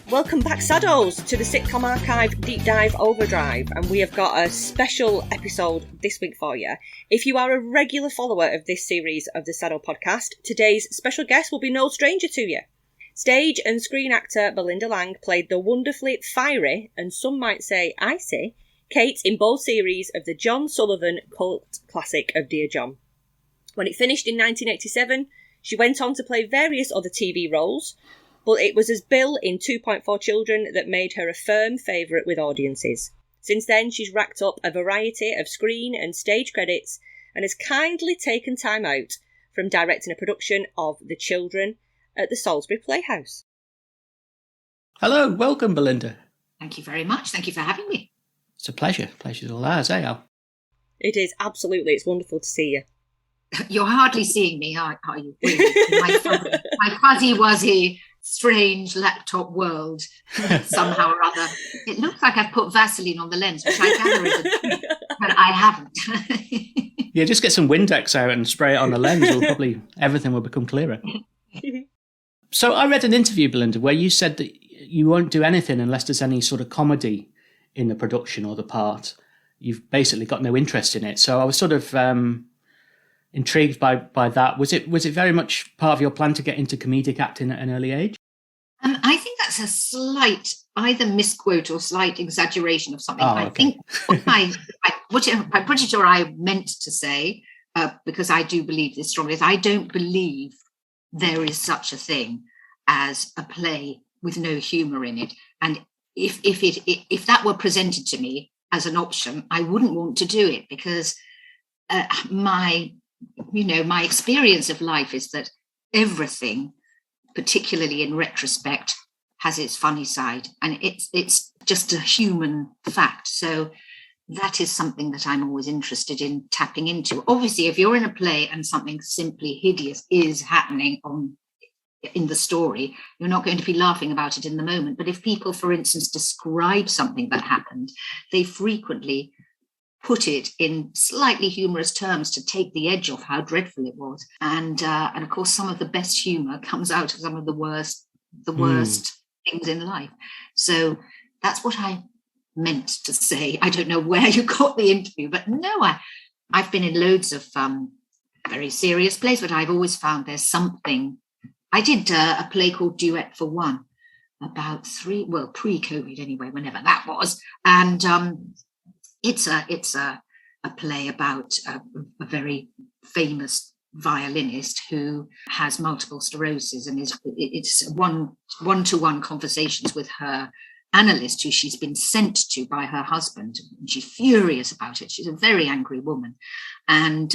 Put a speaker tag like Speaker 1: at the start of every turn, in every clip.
Speaker 1: Welcome back, Saddos, to the Sitcom Archive Deep Dive Overdrive, and we have got a special episode this week for you. If you are a regular follower of this series of the SADDO podcast, today's special guest will be no stranger to you. Stage and screen actor Belinda Lang played the wonderfully fiery, and some might say icy, Kate in both series of the John Sullivan cult classic of Dear John. When it finished in 1987, she went on to play various other TV roles, but it was as Bill in 2.4 Children that made her a firm favourite with audiences. Since then, she's racked up a variety of screen and stage credits and has kindly taken time out from directing a production of The Children at the Salisbury Playhouse.
Speaker 2: Hello, welcome, Belinda.
Speaker 3: Thank you very much. Thank you for having me.
Speaker 2: It's a pleasure. Pleasure's all ours, eh, Al?
Speaker 1: It is, absolutely. It's wonderful to see you.
Speaker 3: You're hardly seeing me, are you? My fuzzy wuzzy, strange laptop world, somehow or other. It looks like I've put Vaseline on the lens, which I gather is a thing, but I haven't.
Speaker 2: Yeah, just get some Windex out and spray it on the lens. Everything will become clearer. So I read an interview, Belinda, where you said that you won't do anything unless there's any sort of comedy in the production or the part. You've basically got no interest in it. So I was sort of intrigued by that. Was it very much part of your plan to get into comedic acting at an early age?
Speaker 3: I think that's a slight either misquote or slight exaggeration of something.
Speaker 2: Okay.
Speaker 3: I think I'm pretty sure I meant to say, because I do believe this strongly, is I don't believe there is such a thing as a play with no humour in it. And if that were presented to me as an option, I wouldn't want to do it, because my experience of life is that everything, particularly in retrospect, has its funny side, and it's just a human fact. So that is something that I'm always interested in tapping into. Obviously, if you're in a play and something simply hideous is happening in the story, you're not going to be laughing about it in the moment. But if people, for instance, describe something that happened, they frequently put it in slightly humorous terms to take the edge off how dreadful it was. And of course, some of the best humour comes out of some of the worst things in life. So that's what I meant to say. I don't know where you got the interview, but no, I've been in loads of very serious plays, but I've always found there's something. I did a play called Duet for One about pre-COVID anyway, whenever that was. And it's a play about a very famous violinist who has multiple sclerosis, and it's one-to-one conversations with her analyst, who she's been sent to by her husband, and she's furious about it. She's a very angry woman, and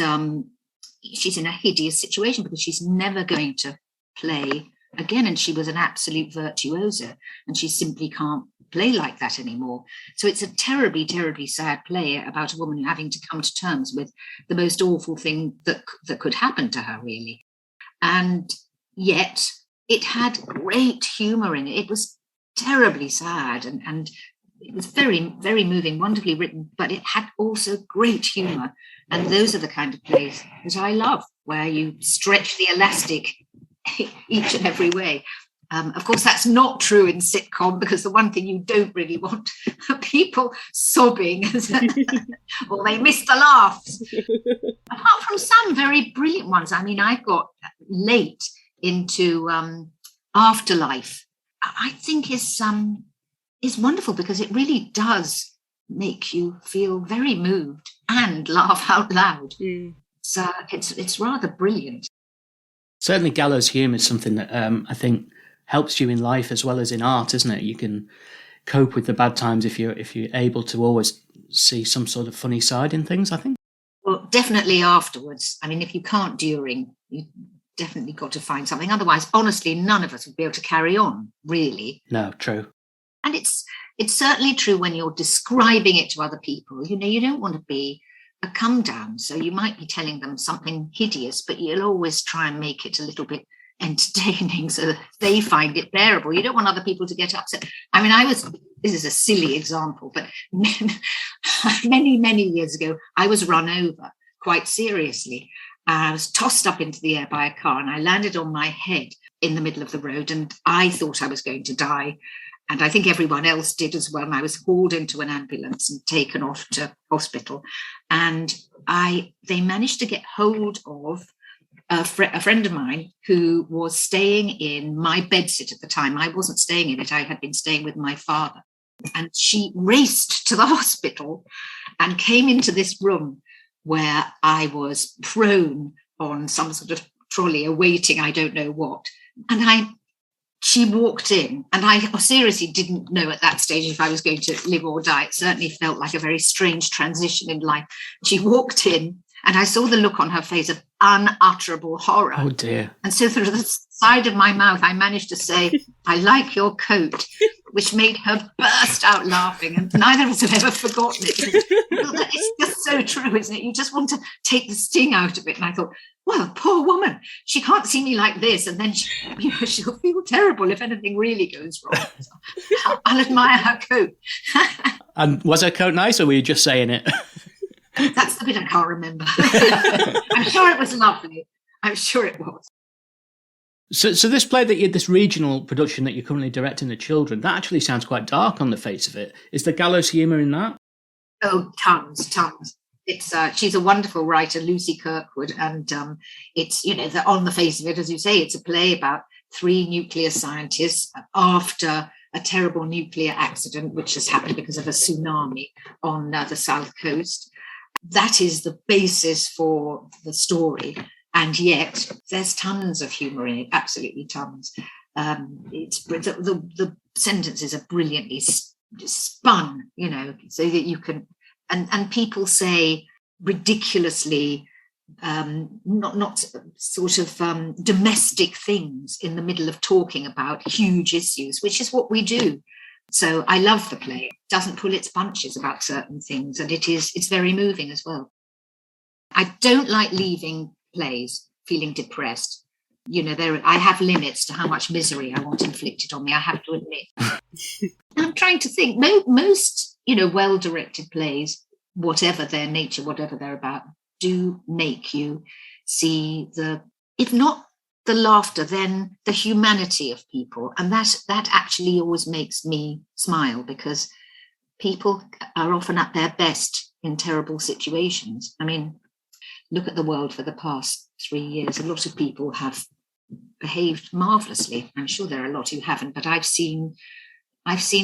Speaker 3: she's in a hideous situation because she's never going to play again, and she was an absolute virtuoso, and she simply can't play like that anymore. So it's a terribly, terribly sad play about a woman having to come to terms with the most awful thing that could happen to her, really. And yet it had great humour in it. It was terribly sad, and it was very, very moving, wonderfully written, but it had also great humour. And those are the kind of plays that I love, where you stretch the elastic each and every way. Of course, that's not true in sitcom, because the one thing you don't really want are people sobbing or they missed the laughs. Apart from some very brilliant ones. I mean, I got late into Afterlife. I think is wonderful, because it really does make you feel very moved and laugh out loud. So it's rather brilliant.
Speaker 2: Certainly, gallows humour is something that I think helps you in life as well as in art, isn't it? You can cope with the bad times if you're able to always see some sort of funny side in things, I think.
Speaker 3: Well, definitely afterwards. I mean, if you can't during, you definitely got to find something. Otherwise, honestly, none of us would be able to carry on, really.
Speaker 2: No, true.
Speaker 3: And it's certainly true when you're describing it to other people. You know, you don't want to be a come down. So you might be telling them something hideous, but you'll always try and make it a little bit entertaining so that they find it bearable. You don't want other people to get upset. I mean, this is a silly example, but many, many years ago, I was run over quite seriously. I was tossed up into the air by a car and I landed on my head in the middle of the road, and I thought I was going to die. And I think everyone else did as well. And I was hauled into an ambulance and taken off to hospital. And they managed to get hold of a friend of mine who was staying in my bedsit at the time. I wasn't staying in it. I had been staying with my father. And she raced to the hospital and came into this room where I was prone on some sort of trolley awaiting I don't know what. And she walked in, and I seriously didn't know at that stage if I was going to live or die. It certainly felt like a very strange transition in life. She walked in, and I saw the look on her face of unutterable horror.
Speaker 2: Oh, dear.
Speaker 3: And so through the side of my mouth, I managed to say, "I like your coat," which made her burst out laughing. And neither of us have ever forgotten it. It's just so true, isn't it? You just want to take the sting out of it. And I thought, well, poor woman, she can't see me like this. And then she'll feel terrible if anything really goes wrong. So I'll admire her coat.
Speaker 2: And was her coat nice, or were you just saying it?
Speaker 3: That's the bit I can't remember. I'm sure it was lovely. I'm sure it was.
Speaker 2: So this play this regional production that you're currently directing, The Children, that actually sounds quite dark on the face of it. Is there gallows humour in that?
Speaker 3: Oh, tons. It's she's a wonderful writer, Lucy Kirkwood, and it's, on the face of it, as you say, it's a play about 3 nuclear scientists after a terrible nuclear accident, which has happened because of a tsunami on the south coast. That is the basis for the story. And yet there's tons of humour in it, absolutely tons. The sentences are brilliantly spun, so that you can, and people say ridiculously, not sort of domestic things in the middle of talking about huge issues, which is what we do. So I love the play. It doesn't pull its punches about certain things, and it's very moving as well. I don't like leaving plays feeling depressed. I have limits to how much misery I want inflicted on me, I have to admit. I'm trying to think. Most, well-directed plays, whatever their nature, whatever they're about, do make you see if not the laughter, then the humanity of people. And that actually always makes me smile, because people are often at their best in terrible situations. I mean, look at the world for the past 3 years. A lot of people have behaved marvelously. I'm sure there are a lot who haven't, but I've seen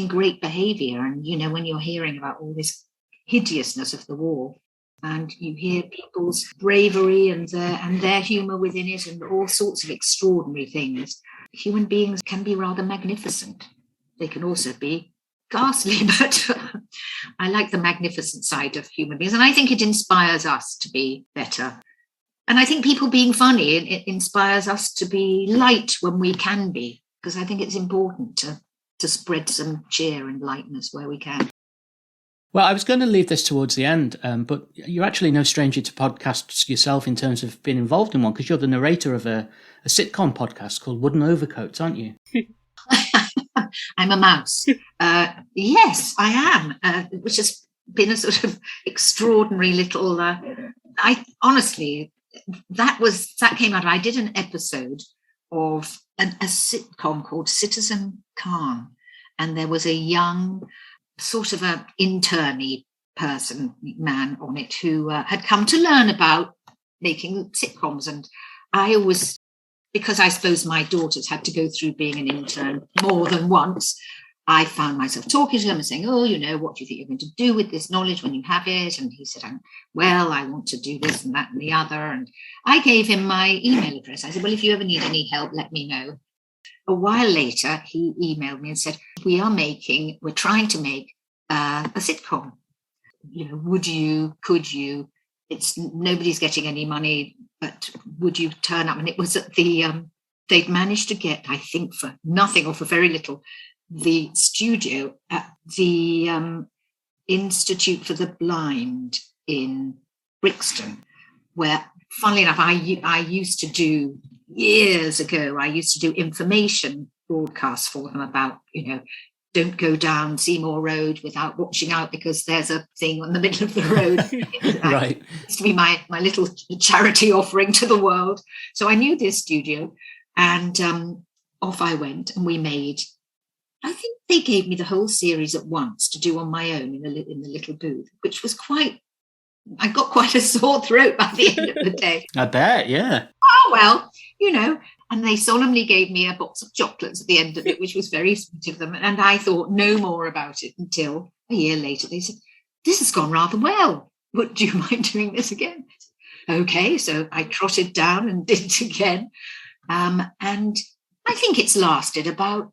Speaker 3: great behaviour. And, when you're hearing about all this hideousness of the war, and you hear people's bravery and their humour within it, and all sorts of extraordinary things, human beings can be rather magnificent. They can also be ghastly, but I like the magnificent side of human beings, and I think it inspires us to be better. And I think people being funny, it inspires us to be light when we can be, because I think it's important to spread some cheer and lightness where we can.
Speaker 2: Well, I was going to leave this towards the end, but you're actually no stranger to podcasts yourself in terms of being involved in one, because you're the narrator of a sitcom podcast called Wooden Overcoats, aren't you?
Speaker 3: I'm a mouse. Yes, I am, which has been a sort of extraordinary little... that came out. I did an episode of a sitcom called Citizen Khan, and there was a young sort of an internee man on it who had come to learn about making sitcoms. And I always, because I suppose my daughters had to go through being an intern more than once, I found myself talking to him and saying, what do you think you're going to do with this knowledge when you have it? And he said, I want to do this and that and the other. And I gave him my email address. I said, well, if you ever need any help, let me know. A while later, he emailed me and said, we're trying to make a sitcom. Could you, nobody's getting any money, but would you turn up? And it was at they'd managed to get, I think for nothing or for very little, the studio at the Institute for the Blind in Brixton, where, funnily enough, I used to do years ago, I used to do information broadcasts for them about, don't go down Seymour Road without watching out because there's a thing on the middle of the road.
Speaker 2: Right.
Speaker 3: It used to be my little charity offering to the world. So I knew this studio, and off I went, and we made, I think they gave me the whole series at once to do on my own in the little booth, which was I got quite a sore throat by the end of the day.
Speaker 2: I bet, yeah.
Speaker 3: Oh, well, and they solemnly gave me a box of chocolates at the end of it, which was very sweet of them. And I thought no more about it until a year later. They said, this has gone rather well. Would you mind doing this again? Okay, so I trotted down and did it again. And I think it's lasted about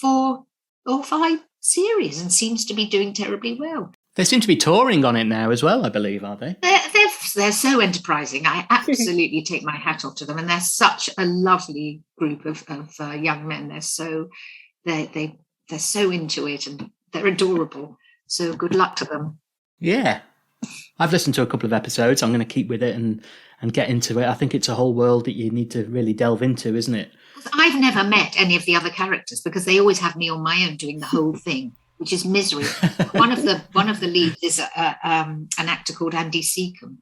Speaker 3: 4 or 5 series and seems to be doing terribly well.
Speaker 2: They seem to be touring on it now as well, I believe, are they?
Speaker 3: They're so enterprising. I absolutely take my hat off to them, and they're such a lovely group of young men. They're so into it, and they're adorable. So good luck to them.
Speaker 2: Yeah, I've listened to a couple of episodes. I'm going to keep with it and get into it. I think it's a whole world that you need to really delve into, isn't it?
Speaker 3: I've never met any of the other characters because they always have me on my own doing the whole thing, which is misery. One of the leads is an actor called Andy Sitcom,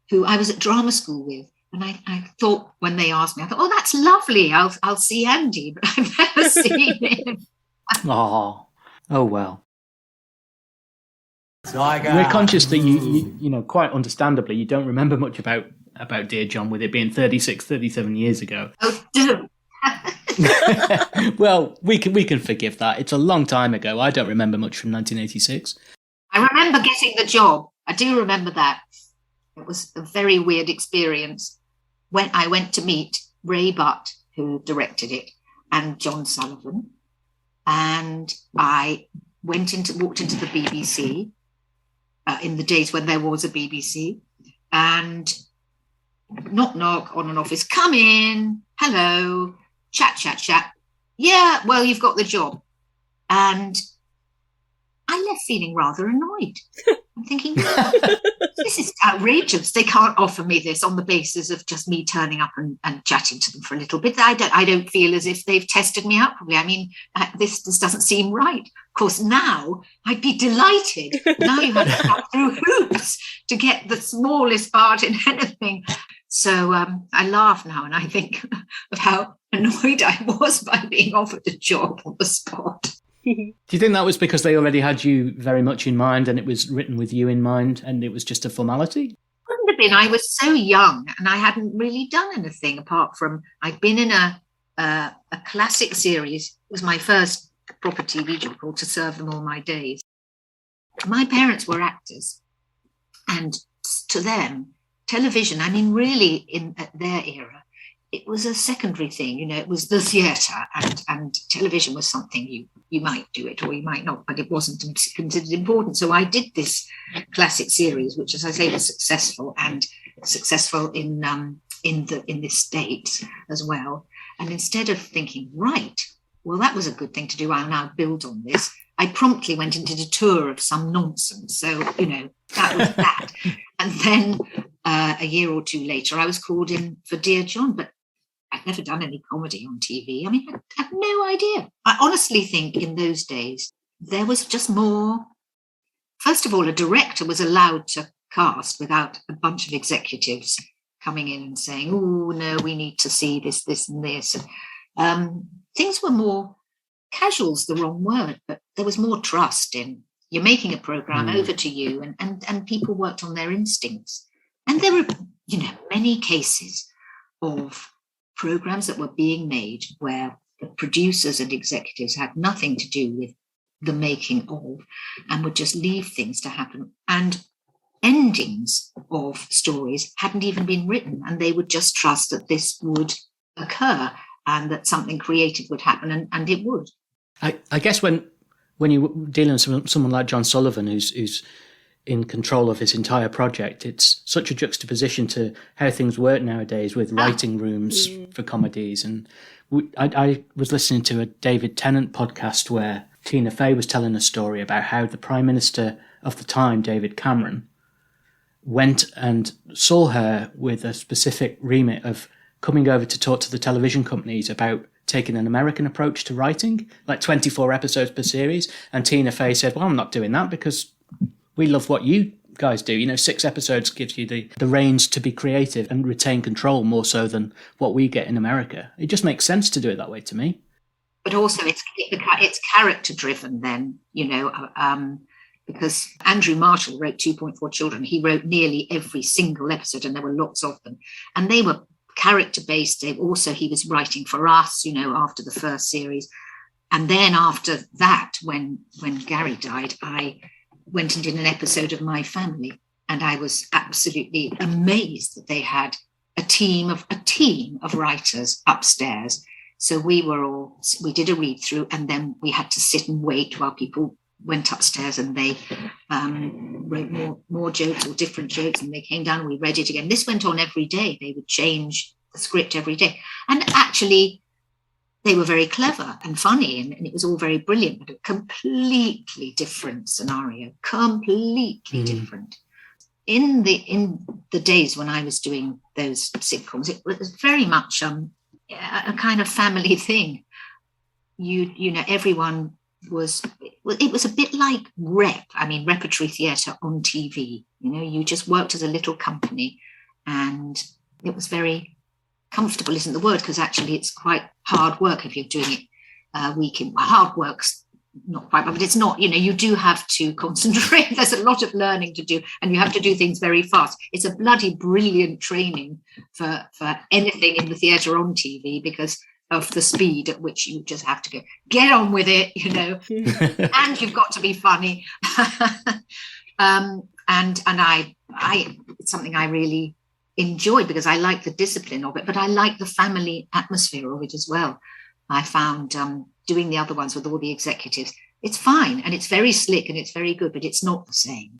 Speaker 3: who I was at drama school with, and I thought when they asked me, I thought, oh, that's lovely. I'll see Andy, but I've never seen him.
Speaker 2: Oh well. We're conscious that you quite understandably, you don't remember much about Dear John, with it being 37 years ago.
Speaker 3: Oh, do.
Speaker 2: Well, we can forgive that. It's a long time ago. I don't remember much from 1986.
Speaker 3: I remember getting the job. I do remember that. It was a very weird experience when I went to meet Ray Butt, who directed it, and John Sullivan. And I walked into the BBC in the days when there was a BBC, and knock on an office, come in, hello, chat. Yeah, well, you've got the job. And I left feeling rather annoyed. I'm thinking, this is outrageous. They can't offer me this on the basis of just me turning up and chatting to them for a little bit. I don't feel as if they've tested me out properly. I mean, this doesn't seem right. Of course, now I'd be delighted. Now you have to go through hoops to get the smallest part in anything. So I laugh now and I think of how annoyed I was by being offered a job on the spot.
Speaker 2: Do you think that was because they already had you very much in mind and it was written with you in mind and it was just a formality?
Speaker 3: Couldn't have been. I was so young and I hadn't really done anything apart from I'd been in a classic series. It was my first proper TV job called To Serve Them All My Days. My parents were actors, and to them, television, I mean, really at their era, it was a secondary thing, it was the theatre, and television was something you might do it or you might not, but it wasn't considered important. So I did this classic series, which, as I say, was successful in the States as well. And instead of thinking, right, well, that was a good thing to do, I'll now build on this, I promptly went into a tour of some nonsense. So, that was that. And then a year or two later, I was called in for Dear John, but I'd never done any comedy on TV. I mean, I had no idea. I honestly think in those days, there was just more. First of all, a director was allowed to cast without a bunch of executives coming in and saying, oh, no, we need to see this, this and this. And, things were more, casual's the wrong word, but there was more trust in you're making a program over to you, and people worked on their instincts. And there were, many cases of programs that were being made where the producers and executives had nothing to do with the making of and would just leave things to happen. And endings of stories hadn't even been written, and they would just trust that this would occur and that something creative would happen, and it would.
Speaker 2: I guess when you're dealing with someone like John Sullivan, who's in control of his entire project, it's such a juxtaposition to how things work nowadays with writing rooms for comedies. And I was listening to a David Tennant podcast where Tina Fey was telling a story about how the Prime Minister of the time, David Cameron, went and saw her with a specific remit of coming over to talk to the television companies about taking an American approach to writing, like 24 episodes per series. And Tina Fey said, well, I'm not doing that because we love what you guys do. 6 episodes gives you the reins to be creative and retain control more so than what we get in America. It just makes sense to do it that way to me.
Speaker 3: But also it's character driven then, because Andrew Marshall wrote 2.4 Children. He wrote nearly every single episode, and there were lots of them. And they were character based. He was writing for us, after the first series. And then after that, when Gary died, I went and did an episode of My Family, and I was absolutely amazed that they had a team of writers upstairs. So we did a read through, and then we had to sit and wait while people went upstairs and they wrote more jokes or different jokes, and they came down and we read it again. This went on every day. They would change the script every day. And actually, they were very clever and funny, and it was all very brilliant, but a completely different scenario, completely different. In the days when I was doing those sitcoms, it was very much a kind of family thing. Everyone was, it was a bit like repertory theatre on TV. You just worked as a little company, and it was very comfortable isn't the word, because actually it's quite hard work if you're doing it hard work's not quite, but it's not, you do have to concentrate. There's a lot of learning to do, and you have to do things very fast. It's a bloody brilliant training for anything in the theatre on TV, because of the speed at which you just have to get on with it, and you've got to be funny. And I it's something I really enjoy, because I like the discipline of it, but I like the family atmosphere of it as well. I found doing the other ones with all the executives, it's fine, and it's very slick and it's very good, but it's not the same.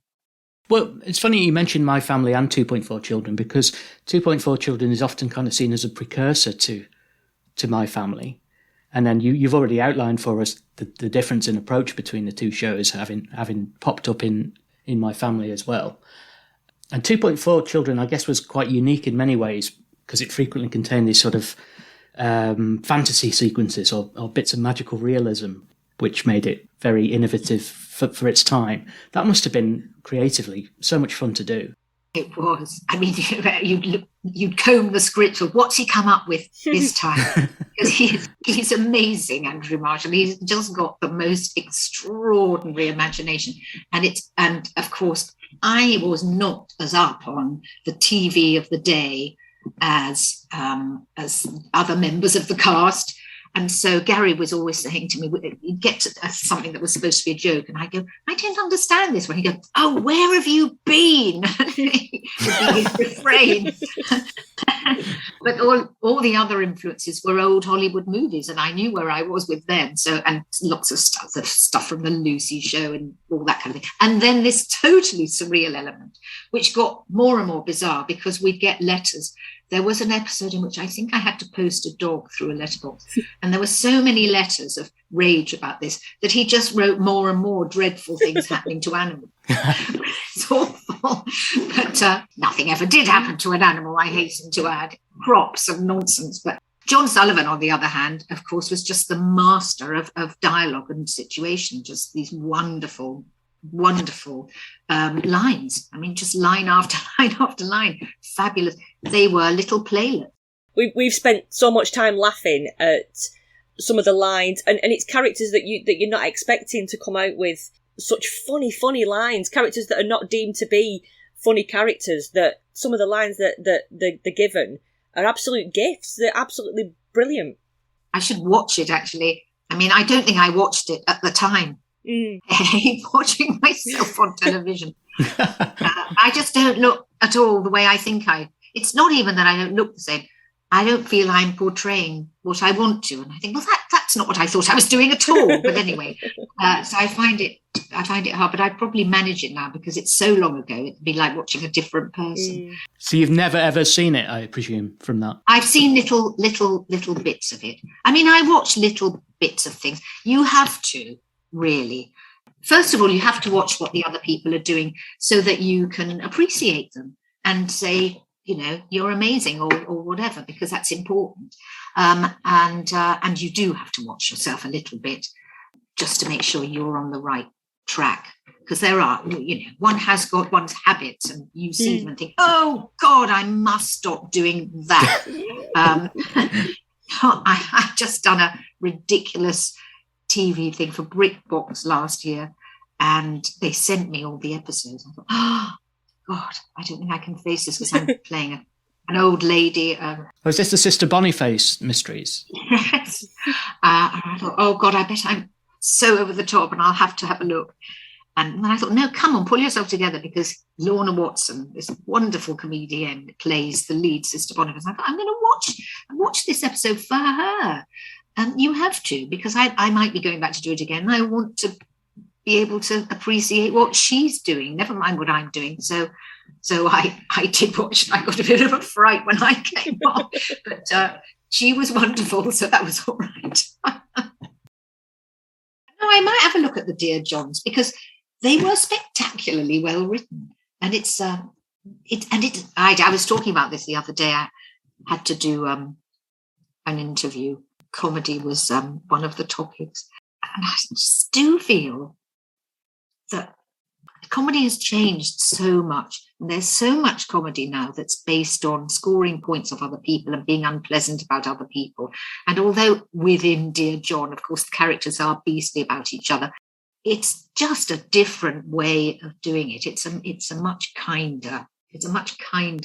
Speaker 2: Well, it's funny you mentioned My Family and 2.4 Children, because 2.4 Children is often kind of seen as a precursor to My Family. And then you've already outlined for us the difference in approach between the two shows, having popped up in My Family as well. And 2.4 Children, I guess, was quite unique in many ways, because it frequently contained these sort of fantasy sequences or bits of magical realism, which made it very innovative for its time. That must have been creatively so much fun to do.
Speaker 3: It was. I mean, you'd comb the script for what's he come up with this time. Because he's amazing, Andrew Marshall. He's just got the most extraordinary imagination. And of course, I was not as up on the TV of the day as other members of the cast. And so Gary was always saying to me, he'd get to something that was supposed to be a joke, and I go, I don't understand this one. He'd go, oh, where have you been? Would be his refrain. But all the other influences were old Hollywood movies, and I knew where I was with them. So, and lots of stuff from the Lucy show and all that kind of thing. And then this totally surreal element, which got more and more bizarre, because we'd get letters. There was an episode in which I think I had to post a dog through a letterbox, and there were so many letters of rage about this that he just wrote more and more dreadful things happening to animals. It's awful. But nothing ever did happen to an animal, I hasten to add. Crops of nonsense. But John Sullivan, on the other hand, of course, was just the master of dialogue and situation, just these wonderful lines. I mean, just line after line after line. Fabulous. They were little playlets.
Speaker 1: We've spent so much time laughing at some of the lines, and it's characters that you're not expecting to come out with such funny lines. Characters that are not deemed to be funny characters. That some of the lines that they're given are absolute gifts. They're absolutely brilliant.
Speaker 3: I should watch it, actually. I mean, I don't think I watched it at the time. Watching myself on television. I just don't look at all the way I think it's not even that I don't look the same. I don't feel I'm portraying what I want to, and I think, well, that's not what I thought I was doing at all. But anyway, so I find it hard, but I'd probably manage it now, because it's so long ago. It'd be like watching a different person.
Speaker 2: So you've never ever seen it, I presume, from that?
Speaker 3: I've seen little bits of it. I mean, I watch little bits of things. You have to, really. First of all, you have to watch what the other people are doing so that you can appreciate them and say, you're amazing or whatever, because that's important. And you do have to watch yourself a little bit just to make sure you're on the right track. Because there are, one has got one's habits, and you see them and think, oh God, I must stop doing that. I just done a ridiculous TV thing for BrickBox last year, and they sent me all the episodes. I thought, oh God, I don't think I can face this, because I'm playing an old lady.
Speaker 2: Was this the Sister Boniface mysteries?
Speaker 3: Yes. And I thought, oh God, I bet I'm so over the top, and I'll have to have a look. And then I thought, no, come on, pull yourself together, because Lorna Watson, this wonderful comedian, plays the lead, Sister Boniface. I thought, I'm going to watch this episode for her. And you have to, because I might be going back to do it again. I want to be able to appreciate what she's doing, never mind what I'm doing. So I did watch. I got a bit of a fright when I came on, but she was wonderful, so that was all right. No, I might have a look at the Dear Johns, because they were spectacularly well written, and I was talking about this the other day. I had to do an interview. Comedy was one of the topics, and I just do feel that comedy has changed so much, and there's so much comedy now that's based on scoring points of other people and being unpleasant about other people. And although within Dear John, of course, the characters are beastly about each other, it's just a different way of doing it. It's a much kinder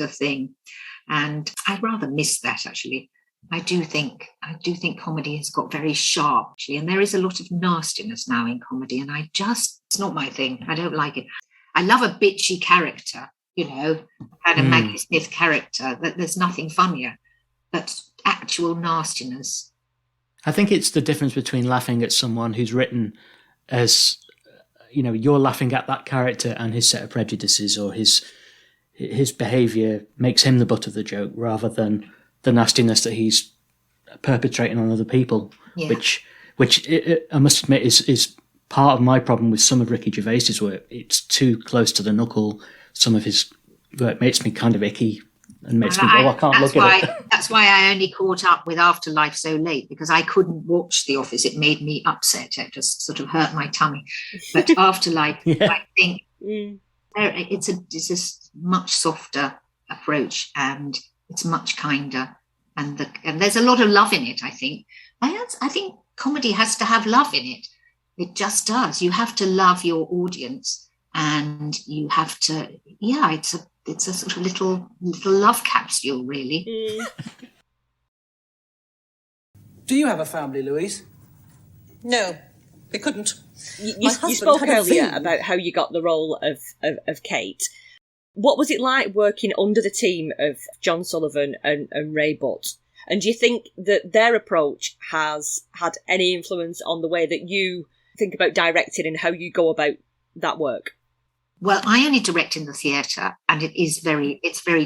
Speaker 3: thing, and I rather miss that, actually. I do think comedy has got very sharp, actually, and there is a lot of nastiness now in comedy, and it's not my thing. I don't like it. I love a bitchy character, and a Maggie Smith character. That there's nothing funnier, but actual nastiness.
Speaker 2: I think it's the difference between laughing at someone who's written as, you're laughing at that character and his set of prejudices, or his behaviour makes him the butt of the joke, rather than the nastiness that he's perpetrating on other people, which I must admit is part of my problem with some of Ricky Gervais's work. It's too close to the knuckle. Some of his work makes me kind of icky and makes me go, I can't look at it.
Speaker 3: That's why I only caught up with Afterlife so late, because I couldn't watch The Office. It made me upset. It just sort of hurt my tummy. But Afterlife, I think it's a much softer approach, and it's much kinder, and there's a lot of love in it. I think comedy has to have love in it. It just does. You have to love your audience, and you have to. Yeah, it's a sort of little love capsule, really.
Speaker 4: Do you have a family, Louise?
Speaker 5: No, they couldn't.
Speaker 1: You spoke earlier about how you got the role of Kate. What was it like working under the team of John Sullivan and Ray Butt? And do you think that their approach has had any influence on the way that you think about directing and how you go about that work?
Speaker 3: Well, I only direct in the theatre, and it's very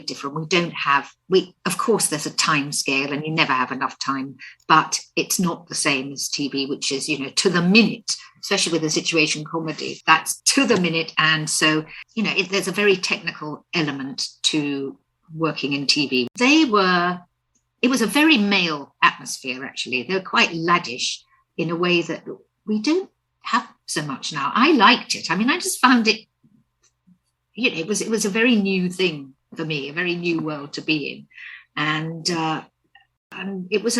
Speaker 3: different. Of course, there's a time scale, and you never have enough time, but it's not the same as TV, which is, to the minute, especially with a situation comedy, that's to the minute. And so, there's a very technical element to working in TV. It was a very male atmosphere, actually. They were quite laddish in a way that we don't have so much now. I liked it. I mean, I just found it, it was a very new thing for me, a very new world to be in. And it was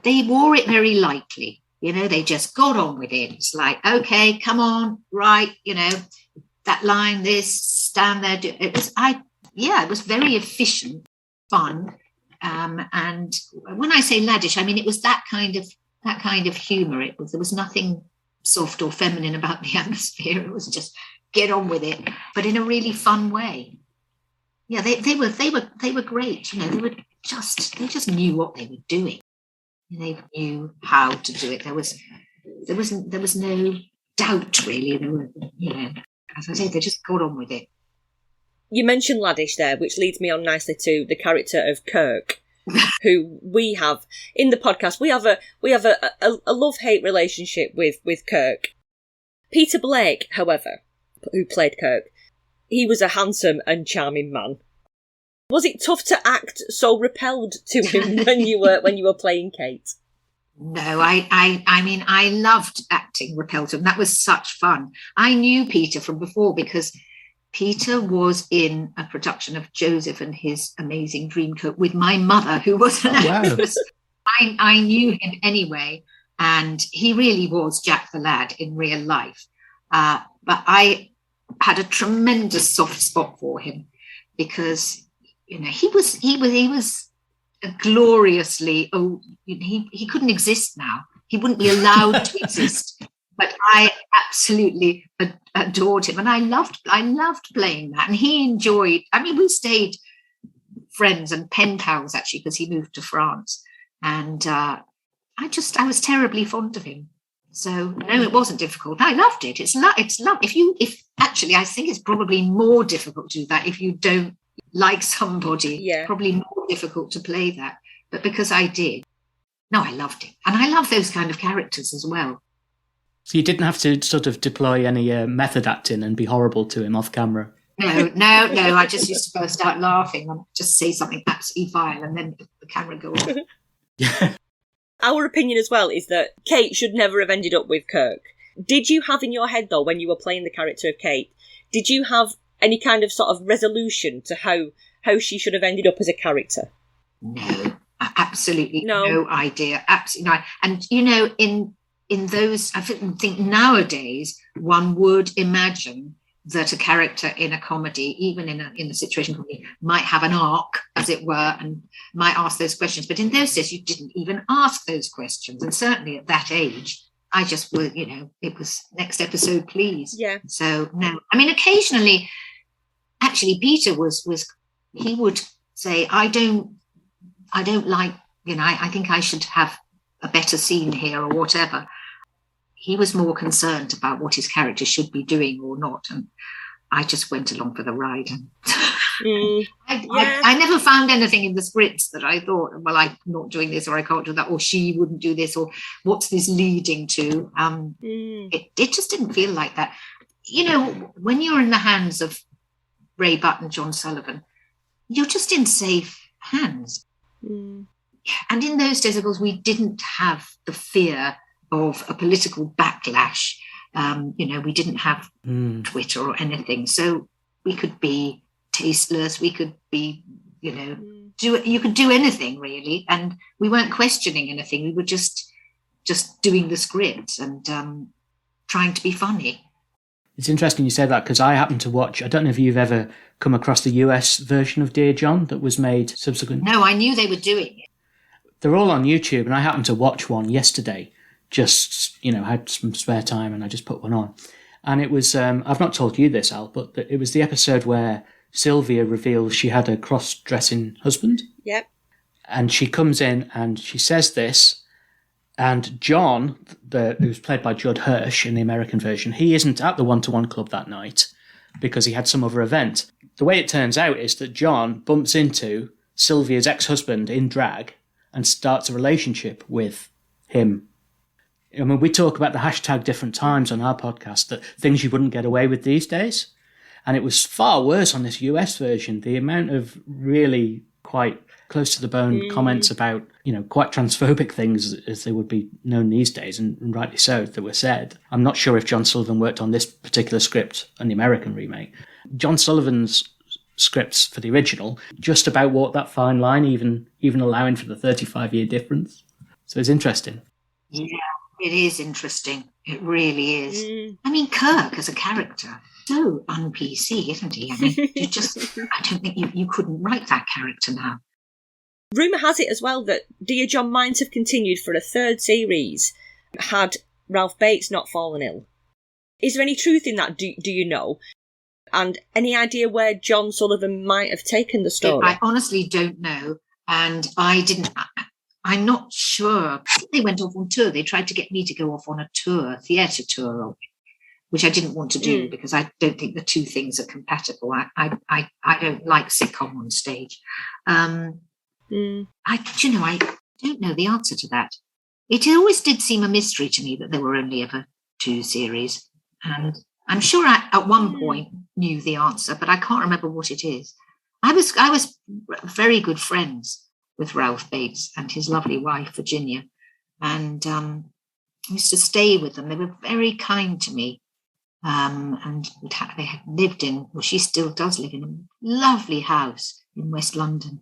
Speaker 3: they wore it very lightly. They just got on with it. It's like, okay, come on, right, that line, this, stand there. It was very efficient, fun. And when I say laddish, I mean, it was that kind of humour. There was nothing soft or feminine about the atmosphere. It was just get on with it, but in a really fun way. Yeah, they were great. They just knew what they were doing. They knew how to do it. There was no doubt, really. As I say, they just got on with it.
Speaker 1: You mentioned laddish there, which leads me on nicely to the character of Kirk, who we have in the podcast. We have a love-hate relationship with Kirk. Peter Blake, however, who played Kirk, He was a handsome and charming man. Was it tough to act so repelled to him when you were playing Kate?
Speaker 3: No, I mean, I loved acting repelled to him. That was such fun. I knew Peter from before because Peter was in a production of Joseph and His Amazing Dreamcoat with my mother, who was an actress. I knew him anyway, and he really was Jack the Lad in real life. But I had a tremendous soft spot for him because, you know, he was gloriously, he couldn't exist now. He wouldn't be allowed to exist. But I absolutely adored him, and I loved playing that. And he enjoyed. I mean, we stayed friends and pen pals actually because he moved to France, and I was terribly fond of him. So no, it wasn't difficult. I loved it. It's love. If actually, I think it's probably more difficult to do that if you don't like somebody.
Speaker 1: Yeah,
Speaker 3: probably more difficult to play that. But because I did, no, I loved it, and I love those kind of characters as well.
Speaker 2: So you didn't have to sort of deploy any method acting and be horrible to him off camera?
Speaker 3: No. I just used to burst out laughing and just say something absolutely vile and then the camera go off.
Speaker 2: Yeah.
Speaker 1: Our opinion as well is that Kate should never have ended up with Kirk. Did you have in your head, though, when you were playing the character of Kate, did you have any kind of sort of resolution to how she should have ended up as a character?
Speaker 3: No, absolutely no idea. Absolutely no. And, you know, in those, I think nowadays one would imagine that a character in a comedy, even in a situation comedy, might have an arc, as it were, and might ask those questions. But in those days, you didn't even ask those questions. And certainly at that age, I just would, you know, it was next episode, please.
Speaker 1: Yeah.
Speaker 3: So no, I mean, occasionally, actually, Peter he would say, I don't like, you know, I think I should have a better scene here or whatever. He was more concerned about what his character should be doing or not, and I just went along for the ride. I never found anything in the scripts that I thought, well, I'm not doing this, or I can't do that, or she wouldn't do this, or what's this leading to? It just didn't feel like that. You know, when you're in the hands of Ray Butt and John Sullivan, you're just in safe hands. And in those days, of course, we didn't have the fear of a political backlash. You know, we didn't have Twitter or anything. So we could be tasteless. We could be, you know, you could do anything really. And we weren't questioning anything. We were just doing the script and trying to be funny.
Speaker 2: It's interesting you say that because I happened to watch, I don't know if you've ever come across the US version of Dear John that was made subsequent.
Speaker 3: No, I knew they were doing it.
Speaker 2: They're all on YouTube, and I happened to watch one yesterday. Just, you know, had some spare time and I just put one on. And it was, I've not told you this, Al, but it was the episode where Sylvia reveals she had a cross-dressing husband.
Speaker 1: Yep.
Speaker 2: And she comes in and she says this, and John, who's played by Judd Hirsch in the American version, he isn't at the one-to-one club that night because he had some other event. The way it turns out is that John bumps into Sylvia's ex-husband in drag and starts a relationship with him. I mean, we talk about the hashtag different times on our podcast, that things you wouldn't get away with these days. And it was far worse on this US version. The amount of really quite close to the bone comments about, you know, quite transphobic things as they would be known these days, and rightly so, that were said. I'm not sure if John Sullivan worked on this particular script on the American remake. John Sullivan's scripts for the original just about walked that fine line, even allowing for the 35-year difference. So it's interesting.
Speaker 3: Yeah. It is interesting. It really is. I mean, Kirk as a character, so un-PC, isn't he? I mean, I don't think you couldn't write that character now.
Speaker 1: Rumour has it as well that Dear John might have continued for a third series had Ralph Bates not fallen ill. Is there any truth in that, do you know? And any idea where John Sullivan might have taken the story?
Speaker 3: I honestly don't know. And I'm not sure. I think they went off on tour. They tried to get me to go off on a tour, theatre tour, which I didn't want to do because I don't think the two things are compatible. I don't like sitcom on stage. I don't know the answer to that. It always did seem a mystery to me that there were only ever two series. And I'm sure I, at one point, knew the answer, but I can't remember what it is. I was very good friends with Ralph Bates and his lovely wife, Virginia. And I used to stay with them. They were very kind to me. And they had lived in, well, she still does live in a lovely house in West London.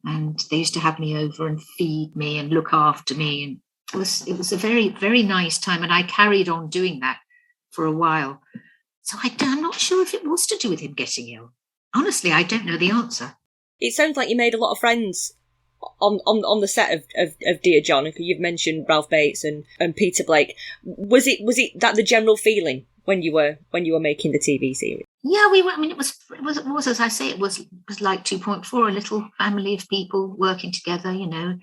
Speaker 3: And they used to have me over and feed me and look after me. And it was a very, very nice time. And I carried on doing that for a while. So I'm not sure if it was to do with him getting ill. Honestly, I don't know the answer.
Speaker 1: It sounds like you made a lot of friends on the set of Dear John. You've mentioned Ralph Bates and Peter Blake. Was it that the general feeling when you were making the TV series?
Speaker 3: Yeah, we were. I mean, it was as I say, it was like 2.4, a little family of people working together. You know,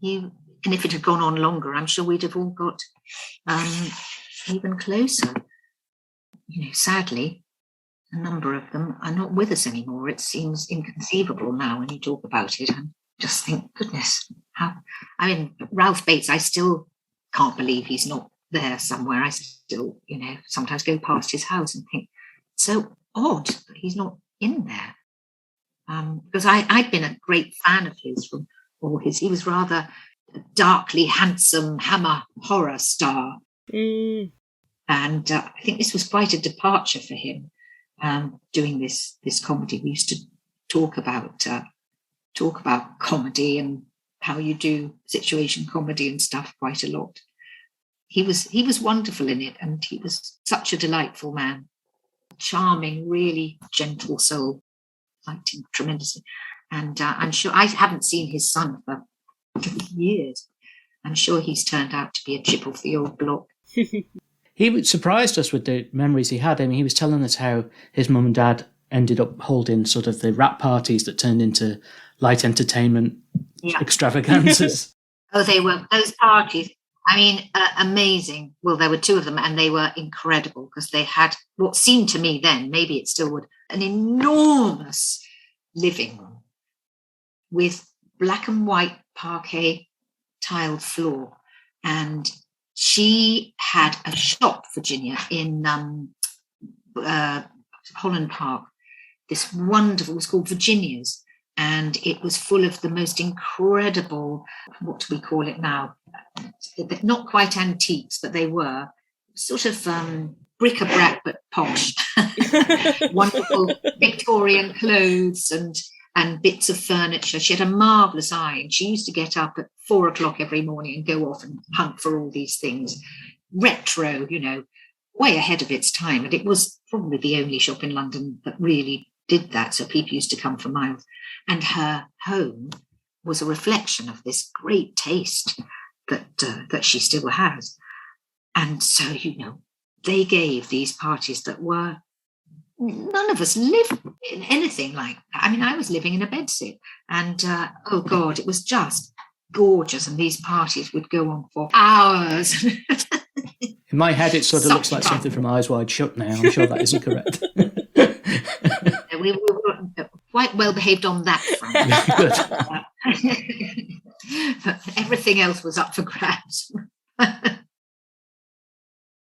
Speaker 3: and if it had gone on longer, I'm sure we'd have all got even closer. You know, sadly, a number of them are not with us anymore. It seems inconceivable now when you talk about it. And just think, goodness, Ralph Bates, I still can't believe he's not there somewhere. I still, sometimes go past his house and think, so odd that he's not in there. Because I'd been a great fan of his from all he was rather a darkly handsome Hammer horror star.
Speaker 1: Mm.
Speaker 3: And I think this was quite a departure for him, doing this comedy. We used to talk about comedy and how you do situation comedy and stuff quite a lot. He was wonderful in it, and he was such a delightful man, charming, really gentle soul. Liked him tremendously, and I'm sure I haven't seen his son for years. I'm sure he's turned out to be a chip off the old block.
Speaker 2: He surprised us with the memories he had. I mean, he was telling us how his mum and dad ended up holding sort of the wrap parties that turned into light entertainment extravaganzas.
Speaker 3: Oh, they were those parties. I mean, amazing. Well, there were two of them, and they were incredible because they had what seemed to me then, maybe it still would, an enormous living room with black and white parquet tiled floor. And she had a shop, Virginia, in Holland Park. This wonderful, it was called Virginia's. And it was full of the most incredible, what do we call it now? Not quite antiques, but they were sort of bric-a-brac, but posh. Wonderful Victorian clothes and bits of furniture. She had a marvellous eye, and she used to get up at 4:00 every morning and go off and hunt for all these things. Retro, way ahead of its time. And it was probably the only shop in London that really did that. So people used to come for miles. And her home was a reflection of this great taste that she still has. And so, they gave these parties that were, none of us lived in anything like that. I mean, I was living in a bedsit, and oh God, it was just gorgeous. And these parties would go on for hours.
Speaker 2: In my head, it sort of looks like something from Eyes Wide Shut now. I'm sure that isn't correct.
Speaker 3: We were quite well behaved on that front. But everything else was up for grabs.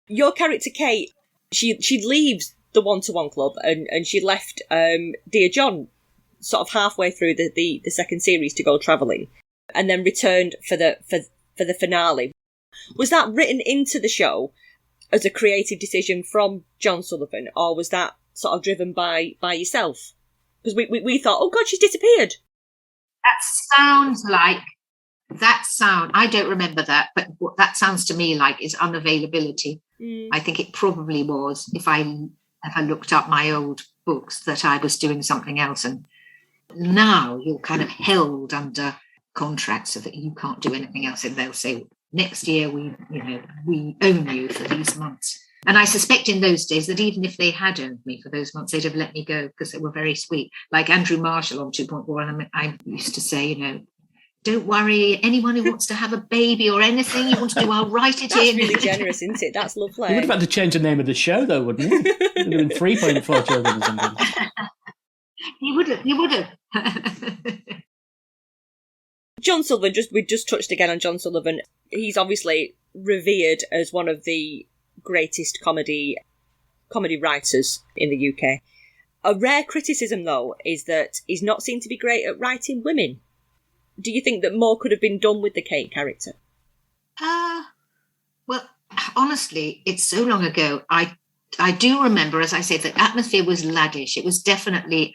Speaker 1: Your character Kate, she leaves the one-to-one club and she left Dear John sort of halfway through the second series to go travelling, and then returned for the finale. Was that written into the show as a creative decision from John Sullivan, or was that sort of driven by yourself? Because we thought, oh God, she's disappeared. I don't remember that, but what that sounds to me like is unavailability. I think it probably was, if I ever looked up my old books, that I was doing something else. And now you're kind of held under contract so that you can't do anything else. And they'll say, next year we own you for these months. And I suspect in those days that even if they had owned me for those months, they'd have let me go because they were very sweet. Like Andrew Marshall on 2.4, and I used to say, don't worry, anyone who wants to have a baby or anything you want to do, I'll write it in. That's really generous, isn't it? That's lovely.
Speaker 2: You would have had to change the name of the show, though, wouldn't you? It would have been 3.4 children or something.
Speaker 3: He would have.
Speaker 1: John Sullivan, we just touched again on John Sullivan. He's obviously revered as one of the greatest comedy comedy writers in the UK. A rare criticism, though, is that he's not seen to be great at writing women. Do you think that more could have been done with the Kate character?
Speaker 3: Well, honestly, it's so long ago. I do remember, as I say, the atmosphere was laddish. It was definitely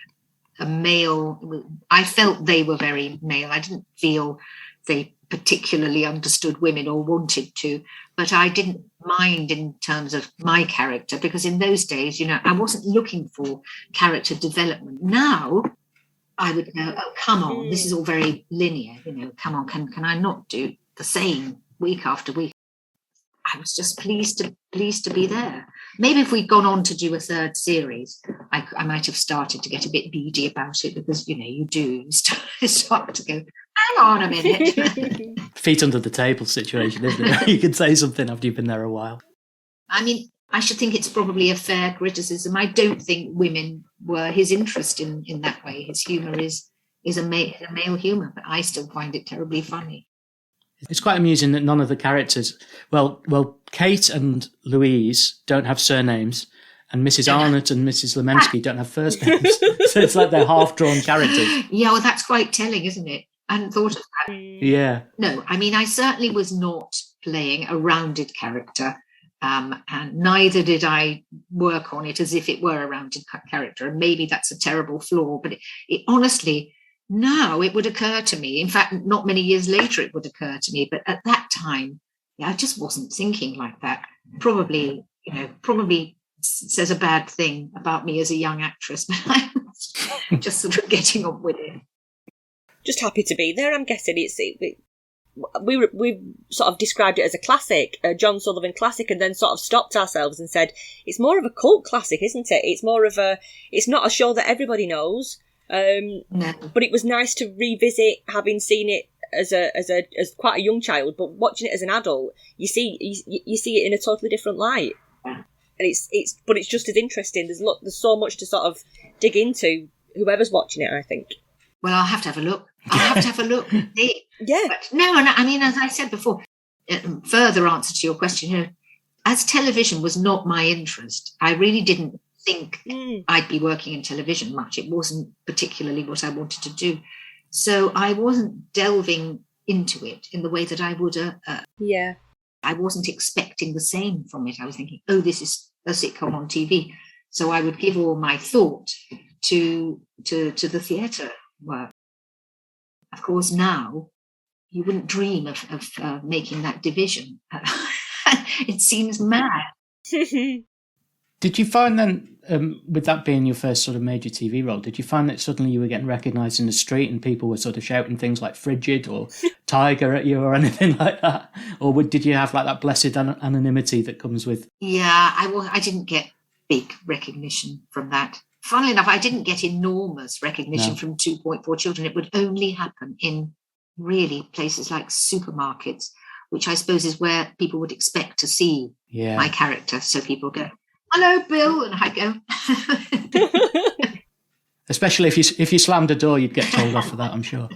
Speaker 3: a male. I felt they were very male. I didn't feel they particularly understood women or wanted to, but I didn't mind in terms of my character, because in those days, I wasn't looking for character development. Now I would go, oh, come on, this is all very linear, come on, can I not do the same week after week? I was just pleased to be there. Maybe if we'd gone on to do a third series, I might have started to get a bit beady about it, because, you start to go, hang on a minute.
Speaker 2: Feet under the table situation, isn't it? You can say something after you've been there a while.
Speaker 3: I mean, I should think it's probably a fair criticism. I don't think women were his interest in that way. His humour is a male humour, but I still find it terribly funny.
Speaker 2: It's quite amusing that none of the characters, well, Kate and Louise don't have surnames, and Mrs. Arnott and Mrs. Lemensky don't have first names. So it's like they're half-drawn characters.
Speaker 3: Yeah, well, that's quite telling, isn't it? I hadn't thought of that.
Speaker 2: Yeah.
Speaker 3: No, I mean, I certainly was not playing a rounded character, and neither did I work on it as if it were a rounded character. And maybe that's a terrible flaw, but it honestly, now it would occur to me. In fact, not many years later, it would occur to me. But at that time, I just wasn't thinking like that. Probably says a bad thing about me as a young actress, but I was just sort of getting on with it.
Speaker 1: Just happy to be there. I'm guessing we sort of described it as a classic, a John Sullivan classic, and then sort of stopped ourselves and said it's more of a cult classic, isn't it? It's not a show that everybody knows.
Speaker 3: No.
Speaker 1: But it was nice to revisit, having seen it as quite a young child, but watching it as an adult, you see it in a totally different light.
Speaker 3: Yeah.
Speaker 1: And it's just as interesting. There's so much to sort of dig into. Whoever's watching it, I think.
Speaker 3: Well, I'll have to have a look.
Speaker 1: Yeah.
Speaker 3: But no, and I mean, as I said before, further answer to your question, as television was not my interest, I really didn't think I'd be working in television much. It wasn't particularly what I wanted to do. So I wasn't delving into it in the way that I would. I wasn't expecting the same from it. I was thinking, oh, this is a sitcom on TV. So I would give all my thought to the theatre work. Of course, now you wouldn't dream of making that division. It seems mad.
Speaker 2: Did you find then, with that being your first sort of major TV role, did you find that suddenly you were getting recognised in the street and people were sort of shouting things like frigid or tiger at you or anything like that? Or did you have like that blessed anonymity that comes with...
Speaker 3: Yeah, I didn't get big recognition from that. Funnily enough, I didn't get enormous recognition from 2.4 Children. It would only happen in really places like supermarkets, which I suppose is where people would expect to see my character. So people go, hello, Bill. And I go...
Speaker 2: Especially if you slammed a door, you'd get told off for that, I'm sure.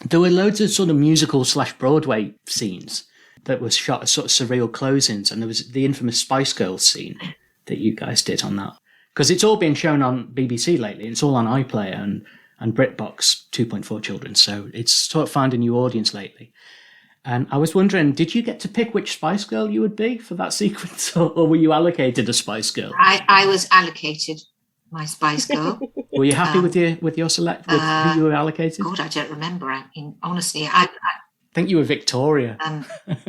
Speaker 2: There were loads of sort of musical/Broadway scenes that was shot as sort of surreal closings. And there was the infamous Spice Girls scene that you guys did on that. Because it's all been shown on BBC lately. It's all on iPlayer and BritBox 2.4 Children. So it's sort of found a new audience lately. And I was wondering, did you get to pick which Spice Girl you would be for that sequence? Or were you allocated a Spice Girl?
Speaker 3: I was allocated my Spice Girl.
Speaker 2: Were you happy with your select, with who you were allocated?
Speaker 3: God, I don't remember. I mean, honestly, I
Speaker 2: think you were Victoria.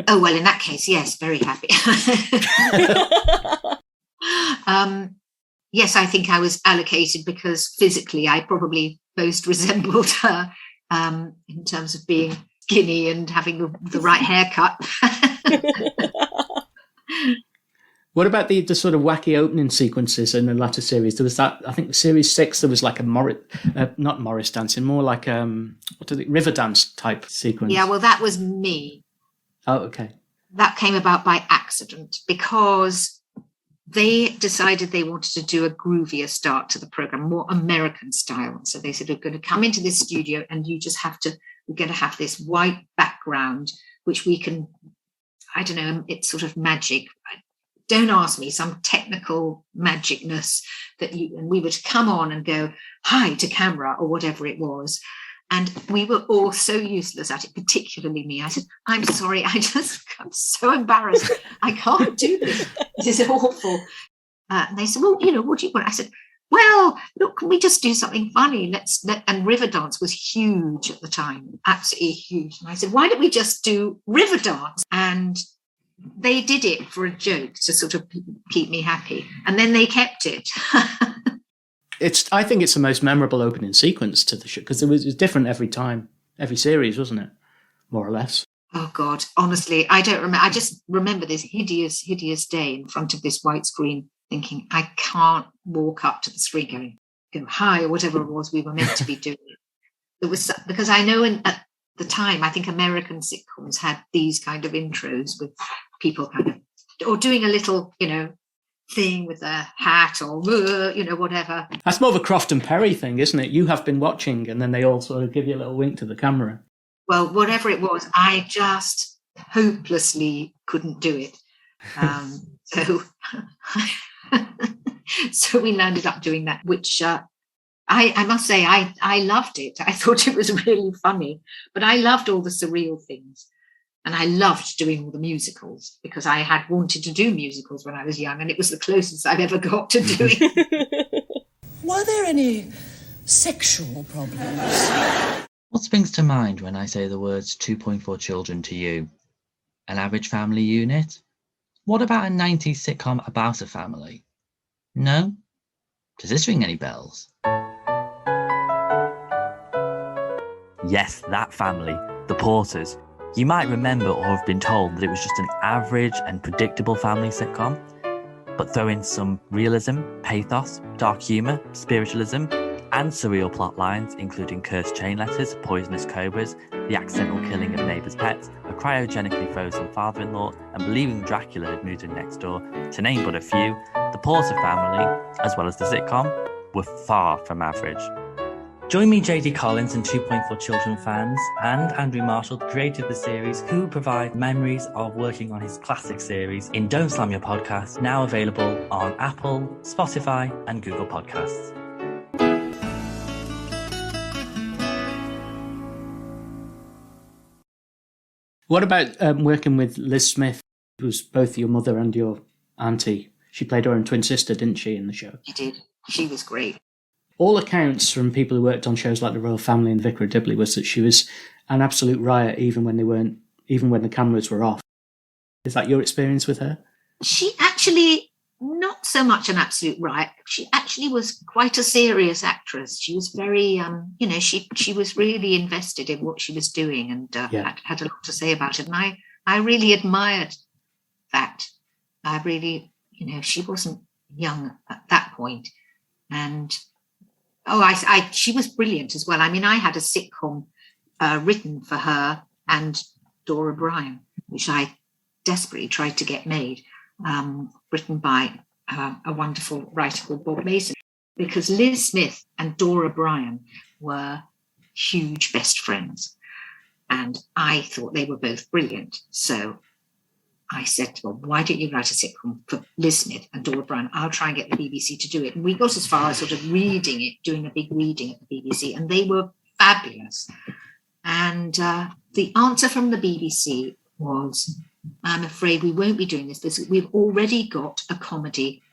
Speaker 3: Oh, well, in that case, yes, very happy. Yes, I think I was allocated because physically I probably most resembled her in terms of being skinny and having the right haircut.
Speaker 2: What about the sort of wacky opening sequences in the latter series? There was that, I think, series 6, there was like a not Morris dancing, more like river dance type sequence.
Speaker 3: Yeah, well, that was me.
Speaker 2: Oh, okay.
Speaker 3: That came about by accident because they decided they wanted to do a groovier start to the program, more American style. So they said, we're going to come into this studio and we're going to have this white background, which we can, I don't know, it's sort of magic. don't ask me, some technical magicness and we would come on and go, hi to camera or whatever it was. And we were all so useless at it, particularly me. I said, I'm sorry, I'm so embarrassed. I can't do this. This is awful. And they said, well, what do you want? I said, well, look, can we just do something funny? And Riverdance was huge at the time, absolutely huge. And I said, why don't we just do Riverdance? And they did it for a joke to sort of keep me happy. And then they kept it.
Speaker 2: I think it's the most memorable opening sequence to the show, because it was different every time, every series, wasn't it? More or less.
Speaker 3: Oh, God, honestly, I don't remember. I just remember this hideous, hideous day in front of this white screen thinking, I can't walk up to the screen go hi, or whatever it was we were meant to be doing. It was because I know at the time, I think American sitcoms had these kind of intros with people or doing a little, thing with a hat or, whatever.
Speaker 2: That's more of a Croft and Perry thing, isn't it? You have been watching, and then they all sort of give you a little wink to the camera.
Speaker 3: Well, whatever it was, I just hopelessly couldn't do it. So we landed up doing that, which I must say, I loved it. I thought it was really funny, but I loved all the surreal things. And I loved doing all the musicals because I had wanted to do musicals when I was young, and it was the closest I've ever got to doing.
Speaker 5: Were there any sexual problems?
Speaker 6: What springs to mind when I say the words 2.4 children to you? An average family unit? What about a 90s sitcom about a family? No? Does this ring any bells? Yes, that family, the Porters. You might remember or have been told that it was just an average and predictable family sitcom, but throw in some realism, pathos, dark humour, spiritualism, and surreal plot lines, including cursed chain letters, poisonous cobras, the accidental killing of neighbours' pets, a cryogenically frozen father-in-law, and believing Dracula had moved in next door, to name but a few, the Porter family, as well as the sitcom, were far from average. Join me, JD Collins and 2.4 Children fans, and Andrew Marshall, creator of the series, who provide memories of working on his classic series in Don't Slam Your Podcast, now available on Apple, Spotify, and Google Podcasts.
Speaker 2: What about working with Liz Smith, who was both your mother and your auntie? She played her own twin sister, didn't she, in the show?
Speaker 3: She did. She was great.
Speaker 2: All accounts from people who worked on shows like The Royal Family and Vicar of Dibley was that she was an absolute riot, even when the cameras were off. Is that your experience with her?
Speaker 3: She actually, not so much an absolute riot. She actually was quite a serious actress. She was very, she was really invested in what she was doing and had a lot to say about it. And I really admired that. I really, she wasn't young at that point. And she was brilliant as well. I mean, I had a sitcom written for her and Dora Bryan, which I desperately tried to get made, written by a wonderful writer called Bob Mason, because Liz Smith and Dora Bryan were huge best friends. And I thought they were both brilliant. So I said, well, why don't you write a sitcom for Liz Smith and Dora Bryan? I'll try and get the BBC to do it. And we got as far as sort of reading it, doing a big reading at the BBC, and they were fabulous. And the answer from the BBC was, I'm afraid we won't be doing this because we've already got a comedy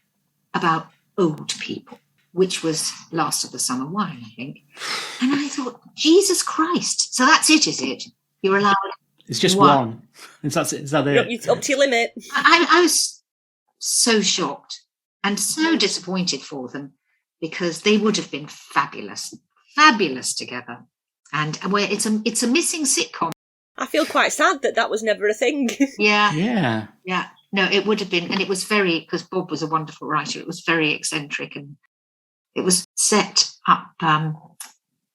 Speaker 3: about old people, which was Last of the Summer Wine, I think. And I thought, Jesus Christ. So that's it, is it? You're allowed...
Speaker 2: It's just one. Is that it?
Speaker 1: It's up to your limit.
Speaker 3: I was so shocked and so disappointed for them because they would have been fabulous together. And where it's a missing sitcom.
Speaker 1: I feel quite sad that was never a thing.
Speaker 2: Yeah.
Speaker 3: No, it would have been, and it was very, because Bob was a wonderful writer. It was very eccentric, and it was set up.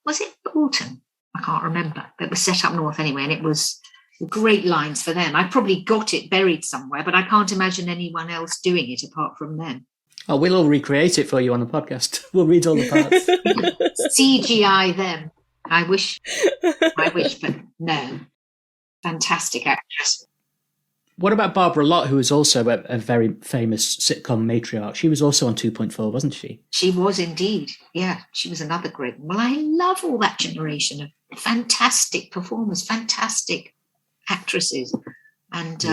Speaker 3: Was it Bolton? I can't remember. It was set up north anyway, and it was great lines for them. I probably got it buried somewhere, but I can't imagine anyone else doing it apart from them.
Speaker 2: Oh, we'll all recreate it for you on the podcast. We'll read all the parts.
Speaker 3: CGI them. I wish, but no. Fantastic actress.
Speaker 2: What about Barbara Lott, who was also a very famous sitcom matriarch? She was also on 2.4, wasn't she?
Speaker 3: She was indeed. Yeah, she was another great one. Well, I love all that generation of fantastic performers, fantastic actresses. And,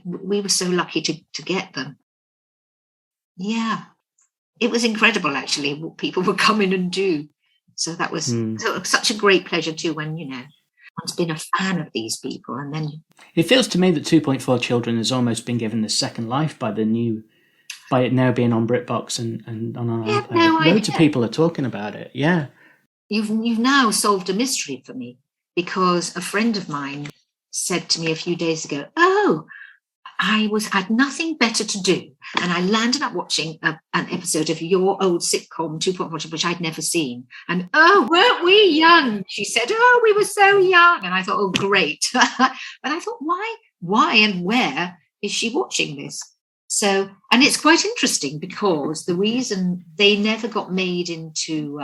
Speaker 3: we were so lucky to get them. Yeah, it was incredible, actually, what people would come in and do. So that was such a great pleasure, too, when, one's been a fan of these people. And then
Speaker 2: it feels to me that 2.4 Children has almost been given the second life by it now being on BritBox and on our iPlayer. Loads of people are talking about it. Yeah.
Speaker 3: You've now solved a mystery for me, because a friend of mine said to me a few days ago, I had nothing better to do, and I landed up watching an episode of your old sitcom 2.4, which I'd never seen. And weren't we young? She said, we were so young. And I thought, oh, great. But I thought, why and where is she watching this? So, and it's quite interesting, because the reason they never got made into,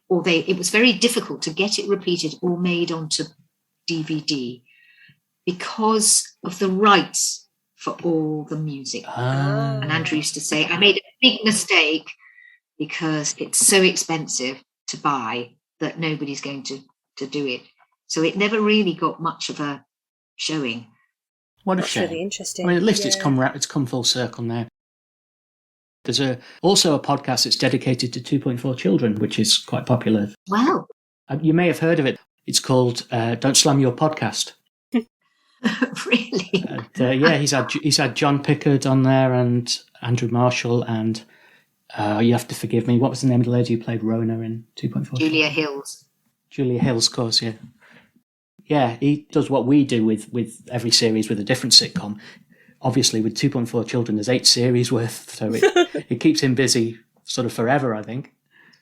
Speaker 3: it was very difficult to get it repeated or made onto DVD because of the rights for all the music. And Andrew used to say, I made a big mistake because it's so expensive to buy that nobody's going to do it. So it never really got much of a showing.
Speaker 2: What a
Speaker 1: That's
Speaker 2: shame.
Speaker 1: really interesting.
Speaker 2: I mean, at least it's come full circle now. There's also a podcast that's dedicated to 2.4 Children, which is quite popular.
Speaker 3: Wow.
Speaker 2: You may have heard of it. It's called Don't Slam Your Podcast.
Speaker 3: Really?
Speaker 2: He's had John Pickard on there and Andrew Marshall and you have to forgive me. What was the name of the lady who played Rona in 2.4?
Speaker 3: Julia Hills.
Speaker 2: Julia Hills, of course, yeah. Yeah, he does what we do with every series with a different sitcom. Obviously, with 2.4 Children, there's 8 series worth, so it keeps him busy sort of forever, I think.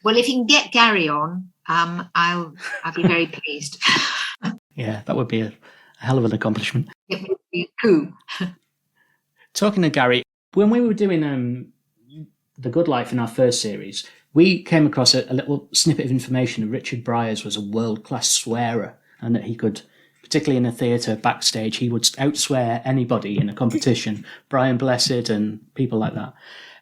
Speaker 3: Well, if you can get Gary on, I'll be very pleased.
Speaker 2: Yeah, that would be a hell of an accomplishment.
Speaker 3: It would be a coup.
Speaker 2: Talking to Gary, when we were doing The Good Life in our first series, we came across a little snippet of information that Richard Bryars was a world-class swearer, and that he could, particularly in a theatre backstage, he would outswear anybody in a competition, Brian Blessed and people like that.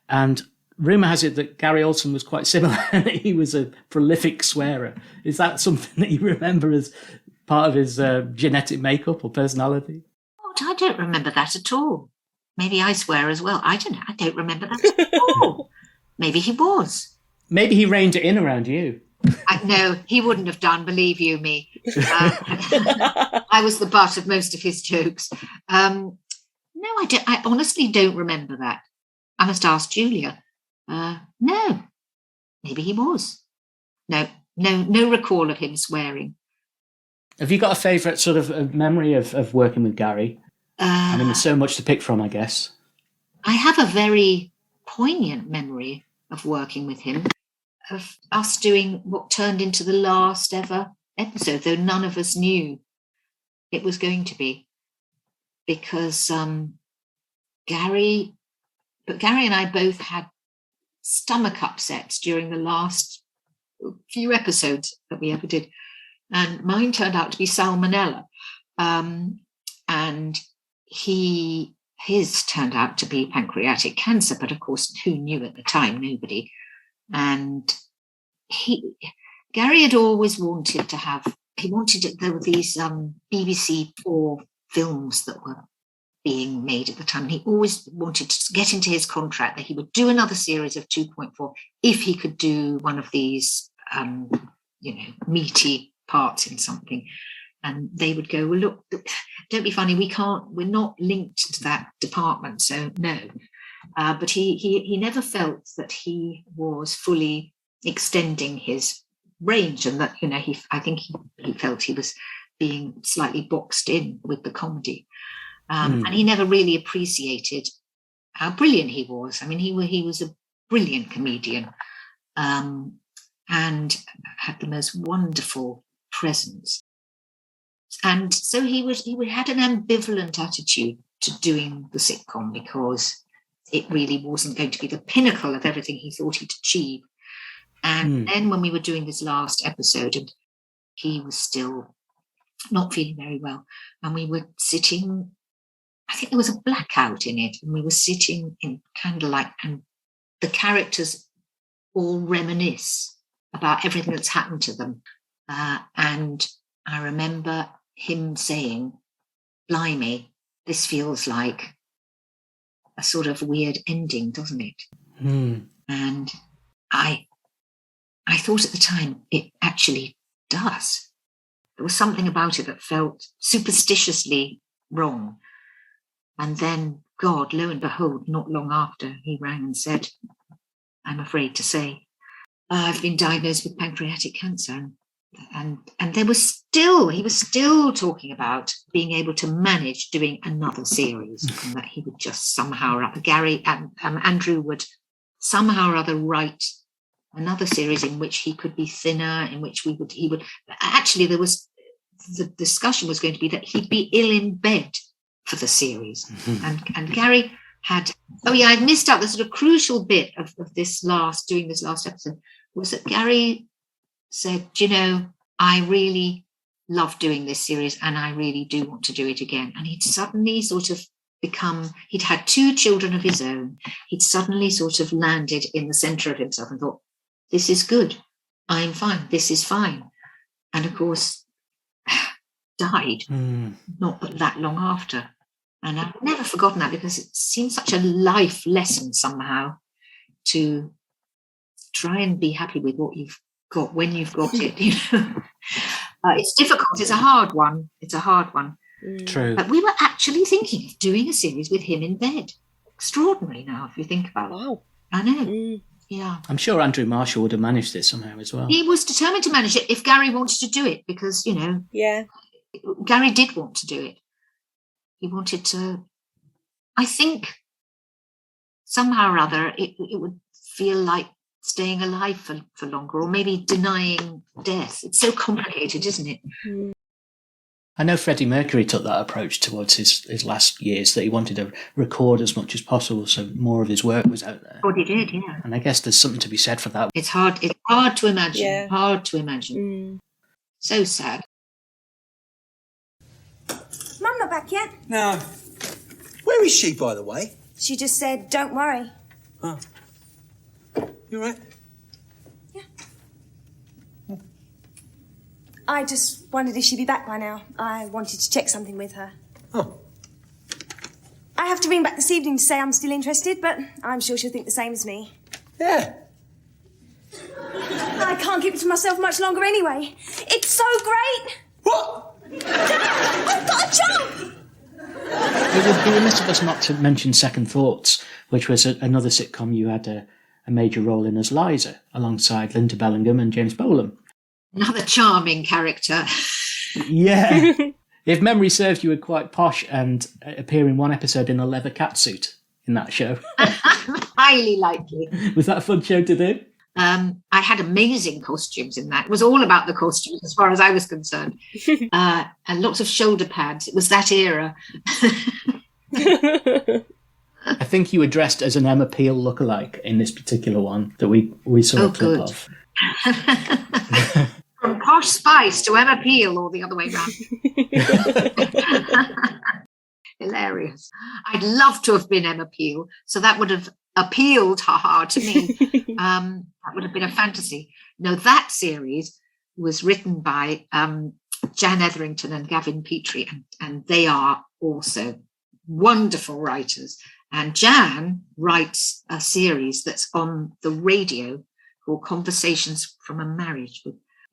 Speaker 2: And rumour has it that Gary Olsen was quite similar, and that he was a prolific swearer. Is that something that you remember as part of his genetic makeup or personality?
Speaker 3: I don't remember that at all. Maybe I swear as well. I don't remember that at all. Maybe he was.
Speaker 2: Maybe he reined it in around you.
Speaker 3: No, he wouldn't have done, believe you me. I was the butt of most of his jokes. No, I don't. I honestly don't remember that. I must ask Julia. No, maybe he was. No recall of him swearing.
Speaker 2: Have you got a favourite sort of memory of working with Gary? I mean, there's so much to pick from, I guess.
Speaker 3: I have a very poignant memory of working with him, of us doing what turned into the last ever episode, though none of us knew it was going to be, because Gary and I both had stomach upsets during the last few episodes that we ever did, and mine turned out to be salmonella, and his turned out to be pancreatic cancer, but of course, who knew at the time? Nobody. And Gary had always wanted to have. There were these BBC 4 films that were being made at the time. And he always wanted to get into his contract that he would do another series of 2.4 if he could do one of these, meaty parts in something. And they would go, well, look, don't be funny. We're not linked to that department. So no. But he never felt that he was fully extending his range, and that, I think he felt he was being slightly boxed in with the comedy. And he never really appreciated how brilliant he was. I mean, he was a brilliant comedian, and had the most wonderful presence. And so he had an ambivalent attitude to doing the sitcom, because it really wasn't going to be the pinnacle of everything he thought he'd achieve. And then when we were doing this last episode, and he was still not feeling very well, and we were sitting I think there was a blackout in it, and we were sitting in candlelight, and the characters all reminisce about everything that's happened to them. And I remember him saying, "Blimey, this feels like a sort of weird ending, doesn't it?" And I thought at the time it actually does. There was something about it that felt superstitiously wrong. And then, God, lo and behold, not long after, he rang and said, "I'm afraid to say, I've been diagnosed with pancreatic cancer." And he was still talking about being able to manage doing another series, and that he would just somehow or other, Andrew would somehow or other write another series in which he could be thinner, in which he would actually, there was, the discussion was going to be that he'd be ill in bed for the series. And Gary had, I missed out the sort of crucial bit of doing this last episode, was that Gary said, I really love doing this series and I really do want to do it again. And he'd suddenly sort of he'd had 2 children of his own. He'd suddenly sort of landed in the centre of himself and thought, this is good. I'm fine. This is fine. And of course, died not but that long after. And I've never forgotten that, because it seems such a life lesson somehow to try and be happy with what you've got when you've got it. It's difficult. It's a hard one.
Speaker 2: True.
Speaker 3: But we were actually thinking of doing a series with him in bed. Extraordinary now, if you think about it.
Speaker 1: Wow.
Speaker 3: I know. Yeah.
Speaker 2: I'm sure Andrew Marshall would have managed it somehow as well.
Speaker 3: He was determined to manage it if Gary wanted to do it, because,
Speaker 1: Yeah.
Speaker 3: Gary did want to do it. He wanted to, I think, somehow or other, it would feel like staying alive for longer, or maybe denying death. It's so complicated, isn't it?
Speaker 2: I know Freddie Mercury took that approach towards his last years, that he wanted to record as much as possible so more of his work was out there.
Speaker 3: Oh, he did, yeah.
Speaker 2: And I guess there's something to be said for that.
Speaker 3: It's hard to imagine.
Speaker 1: Yeah.
Speaker 3: Hard to imagine. So sad.
Speaker 7: Mum not back yet?
Speaker 4: No. Where is she, by the way?
Speaker 7: She just said, don't worry.
Speaker 4: Oh. You all right?
Speaker 7: I just wondered if she'd be back by now. I wanted to check something with her.
Speaker 4: Oh.
Speaker 7: I have to ring back this evening to say I'm still interested, but I'm sure she'll think the same as me.
Speaker 4: Yeah.
Speaker 7: I can't keep it to myself much longer anyway. It's so great!
Speaker 4: What?
Speaker 7: Dad, I've got a job!
Speaker 2: It would be remiss of us not to mention Second Thoughts, which was another sitcom you had a major role in as Liza, alongside Linda Bellingham and James Bolam.
Speaker 3: Another charming character.
Speaker 2: Yeah. If memory serves, you were quite posh and appear in one episode in a leather catsuit in that show.
Speaker 3: Highly likely.
Speaker 2: Was that a fun show to do?
Speaker 3: I had amazing costumes in that. It was all about the costumes as far as I was concerned. And lots of shoulder pads. It was that era.
Speaker 2: I think you were dressed as an Emma Peel lookalike in this particular one that we saw a clip of.
Speaker 3: From Posh Spice to Emma Peel, or the other way round. Hilarious. I'd love to have been Emma Peel, so that would have appealed to me. That would have been a fantasy. No, that series was written by Jan Etherington and Gavin Petrie, and they are also wonderful writers. And Jan writes a series that's on the radio called Conversations from a Marriage,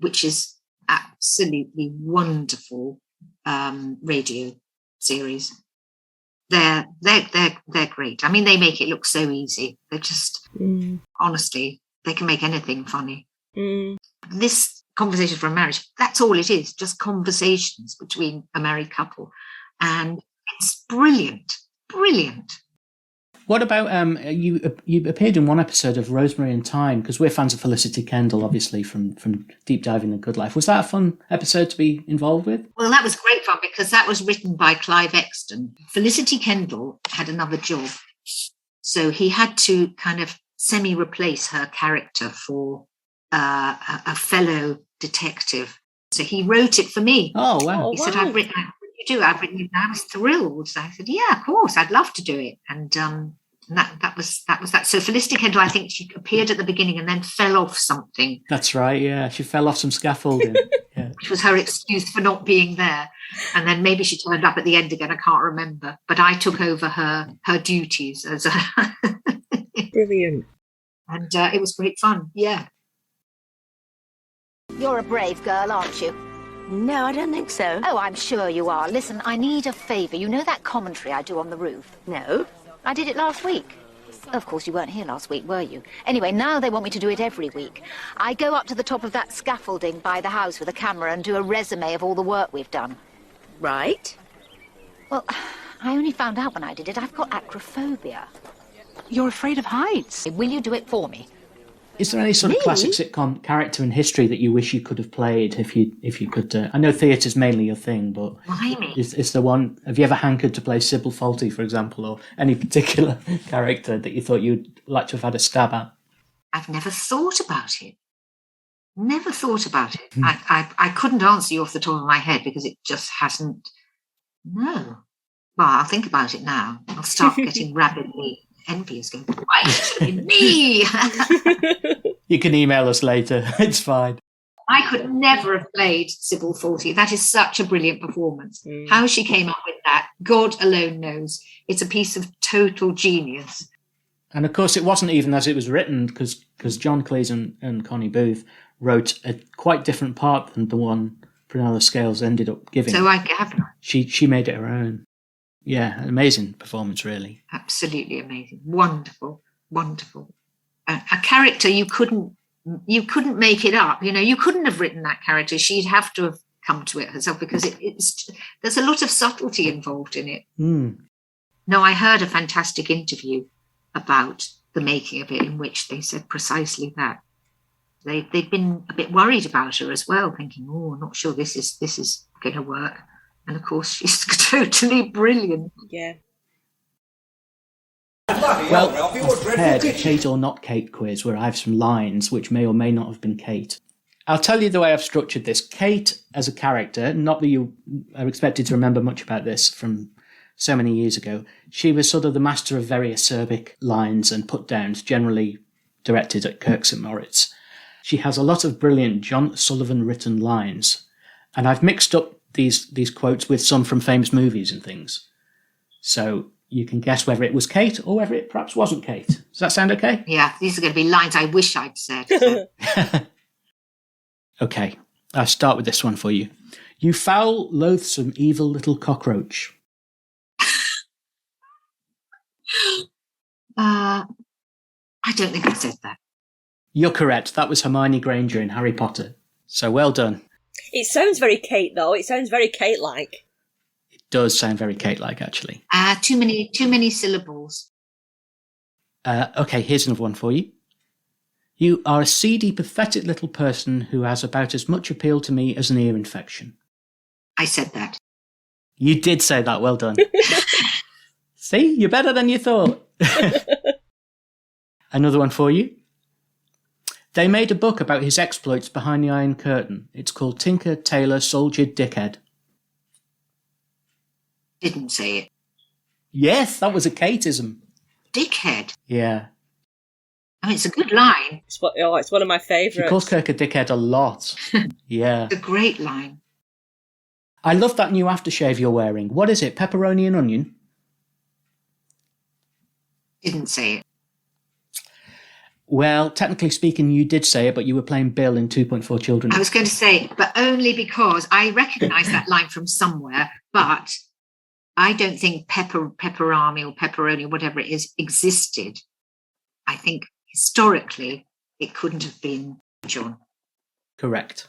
Speaker 3: which is absolutely wonderful radio series. They're great. I mean, they make it look so easy. They're just, honestly, they can make anything funny. This Conversations from a Marriage, that's all it is, just conversations between a married couple. And it's brilliant, brilliant.
Speaker 2: What about you appeared in one episode of Rosemary and Thyme, because we're fans of Felicity Kendall, obviously, from Deep Diving the Good Life. Was that a fun episode to be involved with?
Speaker 3: Well, that was great fun, because that was written by Clive Exton. Felicity Kendall had another job, so he had to kind of semi-replace her character for a fellow detective. So he wrote it for me.
Speaker 2: Oh, wow.
Speaker 3: He said, I've written you do? I've written you down. I was thrilled. So I said, yeah, of course, I'd love to do it. And that was that. So Felicity Kendall, I think she appeared at the beginning and then fell off something.
Speaker 2: That's right, yeah. She fell off some scaffolding. Yeah.
Speaker 3: Which was her excuse for not being there. And then maybe she turned up at the end again. I can't remember. But I took over her duties as a...
Speaker 1: Brilliant.
Speaker 3: And it was great fun, yeah.
Speaker 8: You're a brave girl, aren't you?
Speaker 9: No, I don't think so.
Speaker 8: Oh, I'm sure you are. Listen, I need a favour. You know that commentary I do on the roof?
Speaker 9: No.
Speaker 8: I did it last week. Of course, you weren't here last week, were you? Anyway, now they want me to do it every week. I go up to the top of that scaffolding by the house with a camera and do a resume of all the work we've done.
Speaker 9: Right.
Speaker 8: Well, I only found out when I did it I've got acrophobia.
Speaker 9: You're afraid of heights.
Speaker 8: Will you do it for me?
Speaker 2: Is there any sort of classic sitcom character in history that you wish you could have played if you could? I know theatre's mainly your thing, but is there one? Have you ever hankered to play Sybil Fawlty, for example, or any particular character that you thought you'd like to have had a stab at?
Speaker 3: I've never thought about it. Never thought about it. I couldn't answer you off the top of my head because it just hasn't. No. Well, I'll think about it now. I'll start getting rabidly envious, going, why actually me?
Speaker 2: You can email us later. It's fine.
Speaker 3: I could never have played Sybil Fawlty. That is such a brilliant performance. How she came up with that, God alone knows. It's a piece of total genius.
Speaker 2: And of course, it wasn't even as it was written, because John Cleese and Connie Booth wrote a quite different part than the one Prunella Scales ended up giving.
Speaker 3: So I gather.
Speaker 2: She made it her own. Yeah, an amazing performance, really.
Speaker 3: Absolutely amazing. Wonderful, wonderful. A character you couldn't make it up. You know, you couldn't have written that character. She'd have to have come to it herself because there's a lot of subtlety involved in it. No, I heard a fantastic interview about the making of it in which they said precisely that. They'd been a bit worried about her as well, thinking, oh, I'm not sure this is going to work. And of course, she's totally brilliant.
Speaker 1: Yeah.
Speaker 2: Well, I've prepared a Kate or not Kate quiz where I have some lines which may or may not have been Kate. I'll tell you the way I've structured this. Kate as a character, not that you are expected to remember much about this from so many years ago. She was sort of the master of very acerbic lines and put-downs, generally directed at Kirk St. Moritz. She has a lot of brilliant John Sullivan written lines, and I've mixed up these quotes with some from famous movies and things. So you can guess whether it was Kate or whether it perhaps wasn't Kate. Does that sound okay?
Speaker 3: Yeah, these are going to be lines I wish I'd said. So.
Speaker 2: Okay, I'll start with this one for you. You foul, loathsome, evil little cockroach.
Speaker 3: I don't think I said that.
Speaker 2: You're correct. That was Hermione Granger in Harry Potter. So well done.
Speaker 1: It sounds very Kate, though. It sounds very Kate-like.
Speaker 2: It does sound very Kate-like, actually.
Speaker 3: Too many syllables.
Speaker 2: Okay, here's another one for you. You are a seedy, pathetic little person who has about as much appeal to me as an ear infection.
Speaker 3: I said that.
Speaker 2: You did say that. Well done. See, you're better than you thought. Another one for you. They made a book about his exploits behind the Iron Curtain. It's called Tinker, Tailor, Soldier, Dickhead.
Speaker 3: Didn't say it.
Speaker 2: Yes, that was a Kateism.
Speaker 3: Dickhead?
Speaker 2: Yeah.
Speaker 3: I mean, it's a good line.
Speaker 1: It's one of my favourites.
Speaker 2: She calls Kirk a dickhead a lot. Yeah.
Speaker 3: It's a great line.
Speaker 2: I love that new aftershave you're wearing. What is it, pepperoni and onion?
Speaker 3: Didn't say it.
Speaker 2: Well, technically speaking, you did say it, but you were playing Bill in 2.4 Children.
Speaker 3: I was going to say, but only because I recognise that line from somewhere, but I don't think pepperami or pepperoni or whatever it is existed. I think historically it couldn't have been John.
Speaker 2: Correct.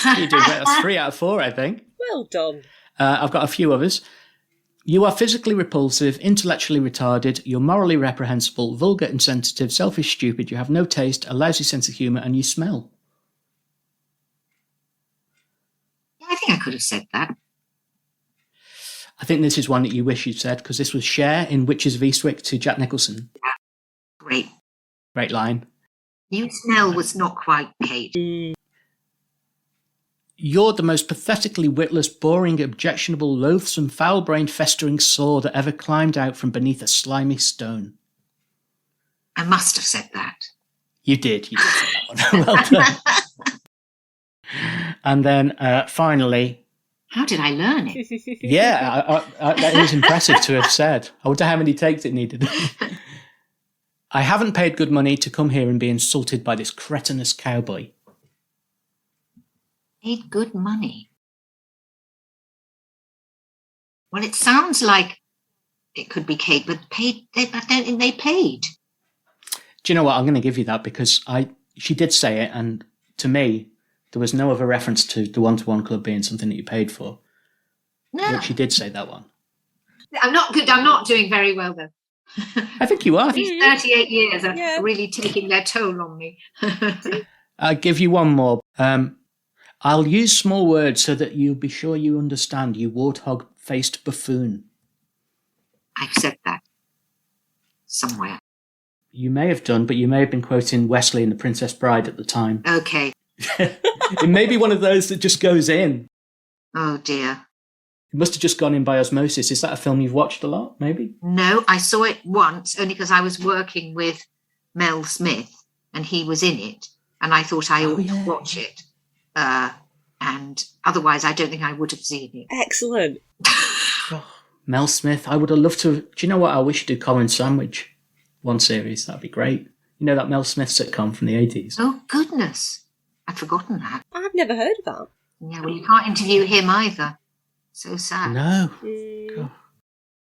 Speaker 2: You do better. That's 3 out of 4, I think.
Speaker 1: Well done.
Speaker 2: I've got a few others. You are physically repulsive, intellectually retarded, you're morally reprehensible, vulgar, insensitive, selfish, stupid, you have no taste, a lousy sense of humour, and you smell.
Speaker 3: Yeah, I think I could have said that.
Speaker 2: I think this is one that you wish you'd said, because this was Cher in Witches of Eastwick to Jack Nicholson.
Speaker 3: Yeah. Great.
Speaker 2: Great line.
Speaker 3: You smell was not quite Kate.
Speaker 2: You're the most pathetically witless, boring, objectionable, loathsome, foul-brained, festering sore that ever climbed out from beneath a slimy stone.
Speaker 3: I must have said that.
Speaker 2: You did say that one. Well done. And then finally...
Speaker 3: How did I learn it?
Speaker 2: Yeah, that is impressive to have said. I wonder how many takes it needed. I haven't paid good money to come here and be insulted by this cretinous cowboy.
Speaker 3: Paid good money. Well, it sounds like it could be Kate, but I don't think they paid.
Speaker 2: Do you know what? I'm going to give you that because she did say it, and to me, there was no other reference to the one-to-one club being something that you paid for.
Speaker 3: No.
Speaker 2: But she did say that one.
Speaker 3: I'm not good. I'm not doing very well, though.
Speaker 2: I think you are.
Speaker 3: These 38 years are really taking their toll on me.
Speaker 2: I'll give you one more. I'll use small words so that you'll be sure you understand, you warthog-faced buffoon.
Speaker 3: I've said that somewhere.
Speaker 2: You may have done, but you may have been quoting Wesley in The Princess Bride at the time.
Speaker 3: Okay.
Speaker 2: It may be one of those that just goes in.
Speaker 3: Oh, dear.
Speaker 2: It must have just gone in by osmosis. Is that a film you've watched a lot, maybe?
Speaker 3: No, I saw it once, only because I was working with Mel Smith, and he was in it, and I thought I ought to watch it. And otherwise, I don't think I would have seen it.
Speaker 1: Excellent.
Speaker 2: Mel Smith, I would have loved to... Do you know what? I wish you'd do Colin Sandwich one series. That'd be great. You know that Mel Smith sitcom from the 80s?
Speaker 3: Oh, goodness. I'd forgotten that.
Speaker 1: I've never heard of that.
Speaker 3: Yeah, well, you can't interview him either. So sad.
Speaker 2: No.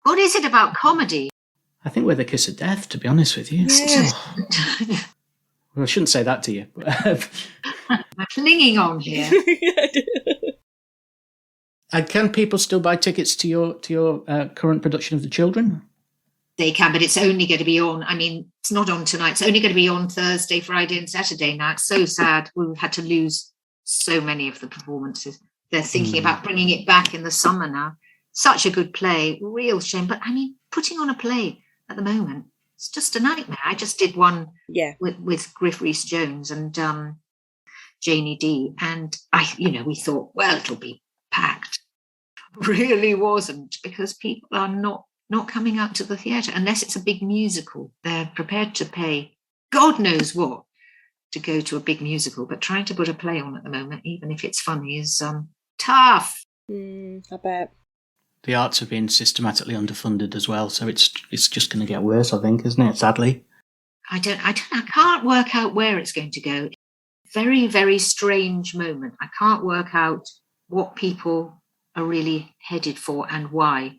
Speaker 3: What is it about comedy?
Speaker 2: I think we're the kiss of death, to be honest with you.
Speaker 3: Yeah.
Speaker 2: Well, I shouldn't say that to you.
Speaker 3: I'm clinging on here.
Speaker 2: And can people still buy tickets to your current production of The Children?
Speaker 3: They can, but it's only going to be on. I mean, it's not on tonight. It's only going to be on Thursday, Friday, and Saturday now. It's so sad. We've had to lose so many of the performances. They're thinking about bringing it back in the summer now. Such a good play. Real shame. But I mean, putting on a play at the moment, it's just a nightmare. I just did one with Griff Rhys-Jones and Janie D. And we thought, well, it'll be packed. Really wasn't, because people are not coming out to the theatre unless it's a big musical. They're prepared to pay God knows what to go to a big musical, but trying to put a play on at the moment, even if it's funny, is tough.
Speaker 1: I bet.
Speaker 2: The arts have been systematically underfunded as well, so it's just going to get worse, I think, isn't it? Sadly,
Speaker 3: I can't work out where it's going to go. Very, very strange moment. I can't work out what people are really headed for and why.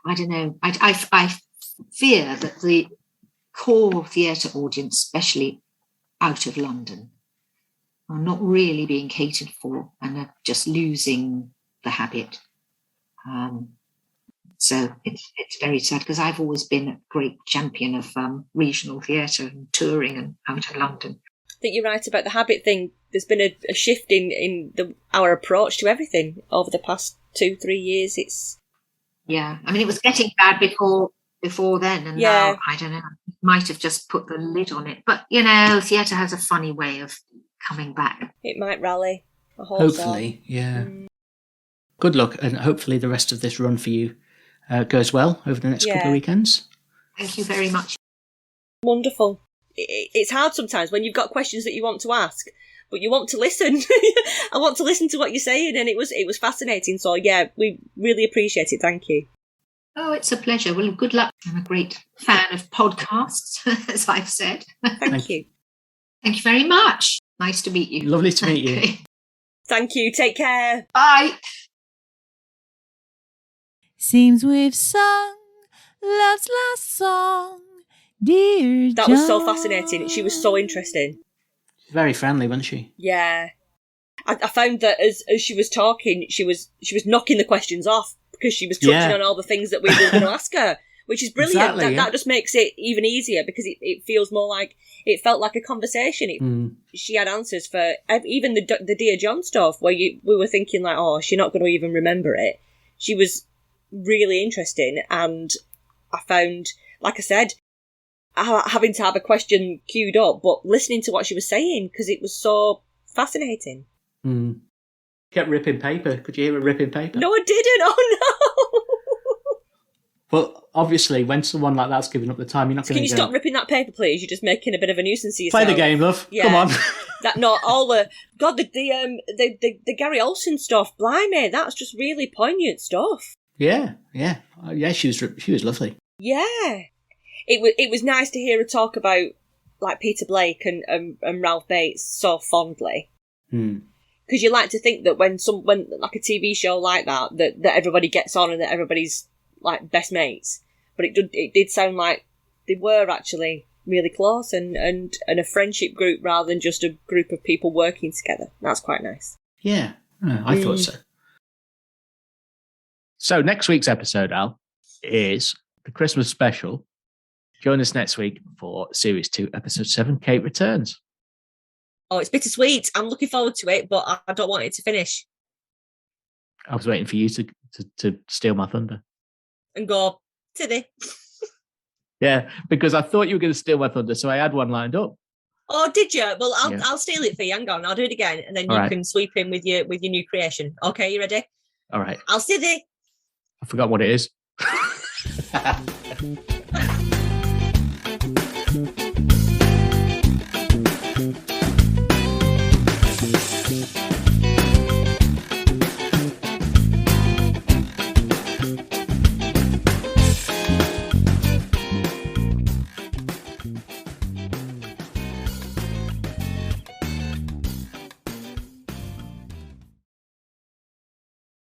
Speaker 3: I don't know. I fear that the core theatre audience, especially out of London, are not really being catered for and are just losing the habit. So it's very sad, because I've always been a great champion of regional theatre and touring and out of London.
Speaker 1: I think you're right about the habit thing. There's been a shift in our approach to everything over the past 2-3 years.
Speaker 3: Yeah, I mean, it was getting bad before then, and now, I don't know, it might have just put the lid on it. But, theatre has a funny way of coming back.
Speaker 1: It might rally. I hope
Speaker 2: hopefully,
Speaker 1: so.
Speaker 2: Yeah. Good luck, and hopefully the rest of this run for you goes well over the next couple of weekends.
Speaker 3: Thank you very much.
Speaker 1: Wonderful. It's hard sometimes when you've got questions that you want to ask, but you want to listen. I want to listen to what you're saying, and it was fascinating. So yeah, we really appreciate it. Thank you.
Speaker 3: Oh, it's a pleasure. Well, good luck. I'm a great fan of podcasts, as I've said.
Speaker 1: Thank you.
Speaker 3: Thank you very much. Nice to meet you.
Speaker 2: Lovely to meet you.
Speaker 1: Thank you. Take care.
Speaker 3: Bye.
Speaker 10: Seems we've sung love's last song, dear
Speaker 1: That was so fascinating. She was so interesting.
Speaker 2: Very friendly, wasn't she?
Speaker 1: Yeah. I found that as she was talking, she was knocking the questions off, because she was touching on all the things that we were going to ask her, which is brilliant.
Speaker 2: Exactly,
Speaker 1: that just makes it even easier, because it feels more like, it felt like a conversation. She had answers for even the Dear John stuff, where we were thinking like, oh, she's not going to even remember it. She was really interesting, and I found, like I said, having to have a question queued up, but listening to what she was saying, because it was so fascinating.
Speaker 2: Kept ripping paper. Could you hear her ripping paper?
Speaker 1: No, I didn't. Oh, no.
Speaker 2: But obviously, when someone like that's giving up the time, you're not going to
Speaker 1: Can you stop ripping that paper, please? You're just making a bit of a nuisance of yourself.
Speaker 2: Play the game, love.
Speaker 1: Yeah.
Speaker 2: Come on.
Speaker 1: The Gary Olsen stuff. Blimey, that's just really poignant stuff.
Speaker 2: Yeah. She was lovely.
Speaker 1: Yeah, it was nice to hear her talk about like Peter Blake and Ralph Bates so fondly. Because you like to think that when like a TV show like that everybody gets on and that everybody's like best mates, but it did sound like they were actually really close and a friendship group rather than just a group of people working together. That's quite nice.
Speaker 2: Yeah, I thought so. So next week's episode, Al, is the Christmas special. Join us next week for Series 2, Episode 7, Kate Returns.
Speaker 1: Oh, it's bittersweet. I'm looking forward to it, but I don't want it to finish.
Speaker 2: I was waiting for you to steal my thunder.
Speaker 1: And go, today.
Speaker 2: Yeah, because I thought you were going to steal my thunder, so I had one lined up.
Speaker 1: Oh, did you? Well, I'll steal it for you. Hang on, I'll do it again, and then you can sweep in with your new creation. Okay, you ready?
Speaker 2: All right.
Speaker 1: I'll steal it.
Speaker 2: I forgot what it is.